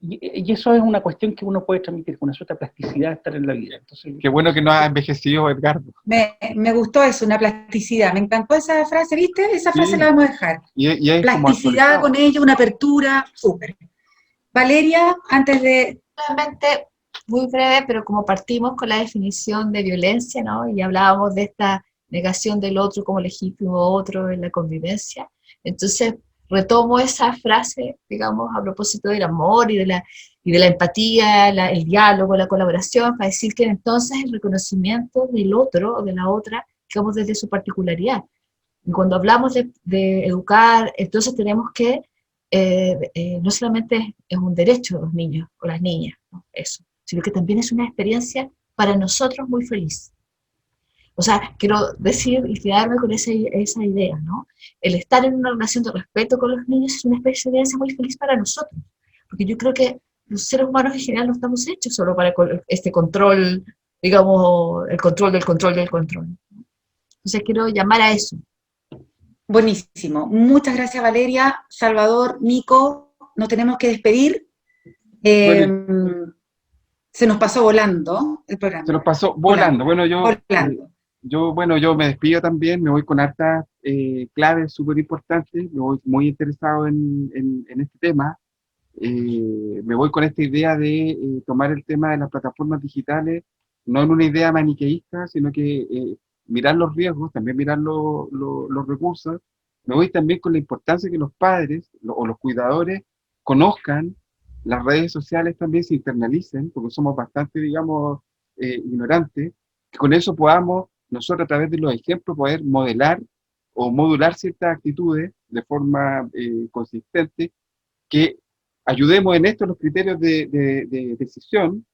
Y eso es una cuestión que uno puede transmitir con una cierta plasticidad de estar en la vida. Entonces, Qué bueno que no ha envejecido, Edgardo. Me gustó eso, una plasticidad. Me encantó esa frase, ¿viste? Esa frase Sí. la vamos a dejar. Y es como Plasticidad actualizado. con ello, una apertura, súper. Valeria, antes de... Realmente muy breve, pero como partimos con la definición de violencia, ¿no? Y hablábamos de esta negación del otro como legítimo otro en la convivencia, entonces retomo esa frase, digamos, a propósito del amor y de la empatía, el diálogo, la colaboración, para decir que entonces el reconocimiento del otro o de la otra, digamos, desde su particularidad. Y cuando hablamos de educar, entonces tenemos que no solamente es un derecho de los niños o las niñas, ¿no? Eso, sino que también es una experiencia para nosotros muy feliz. O sea, quiero decir y quedarme con esa idea, ¿no? El estar en una relación de respeto con los niños es una experiencia muy feliz para nosotros, porque yo creo que los seres humanos en general no estamos hechos solo para este control, digamos, el control del control del control. Entonces quiero llamar a eso. Buenísimo. Muchas gracias, Valeria. Salvador, Nico, nos tenemos que despedir. Bueno, se nos pasó volando el programa. se nos pasó volando. Bueno, yo me despido también, me voy con hartas claves súper importantes, me voy muy interesado en este tema. Me voy con esta idea de tomar el tema de las plataformas digitales, no en una idea maniqueísta, sino que mirar los riesgos, también mirar los recursos. Me voy también con la importancia que los padres o los cuidadores conozcan las redes sociales, también se internalicen, porque somos bastante, digamos, ignorantes, que con eso podamos nosotros a través de los ejemplos poder modelar o modular ciertas actitudes de forma consistente, que ayudemos en esto los criterios de decisión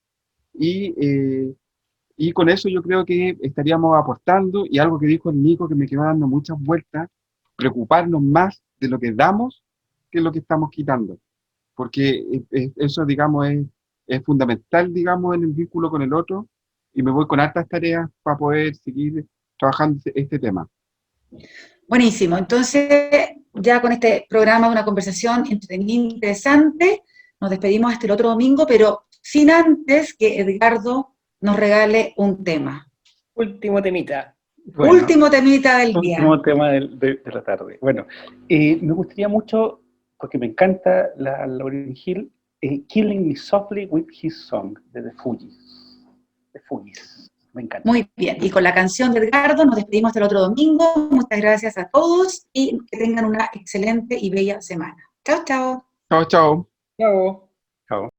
y con eso yo creo que estaríamos aportando, y algo que dijo el Nico que me quedó dando muchas vueltas, preocuparnos más de lo que damos que lo que estamos quitando, porque eso, digamos, es fundamental, digamos, en el vínculo con el otro, y me voy con hartas tareas para poder seguir trabajando este tema. Buenísimo. Entonces, ya con este programa, una conversación entretenida, interesante, nos despedimos hasta el otro domingo, pero sin antes que Edgardo nos regale un tema. Último temita. bueno, Último temita del día. último tema de la tarde. Bueno, me gustaría mucho, porque me encanta Lauryn Hill, Killing Me Softly with His Song, de The Fugees. The Fugees. Me encanta. Muy bien, y con la canción de Edgardo nos despedimos hasta el otro domingo. Muchas gracias a todos y que tengan una excelente y bella semana. Chao, chao. Chao, chao. Chao. Chao.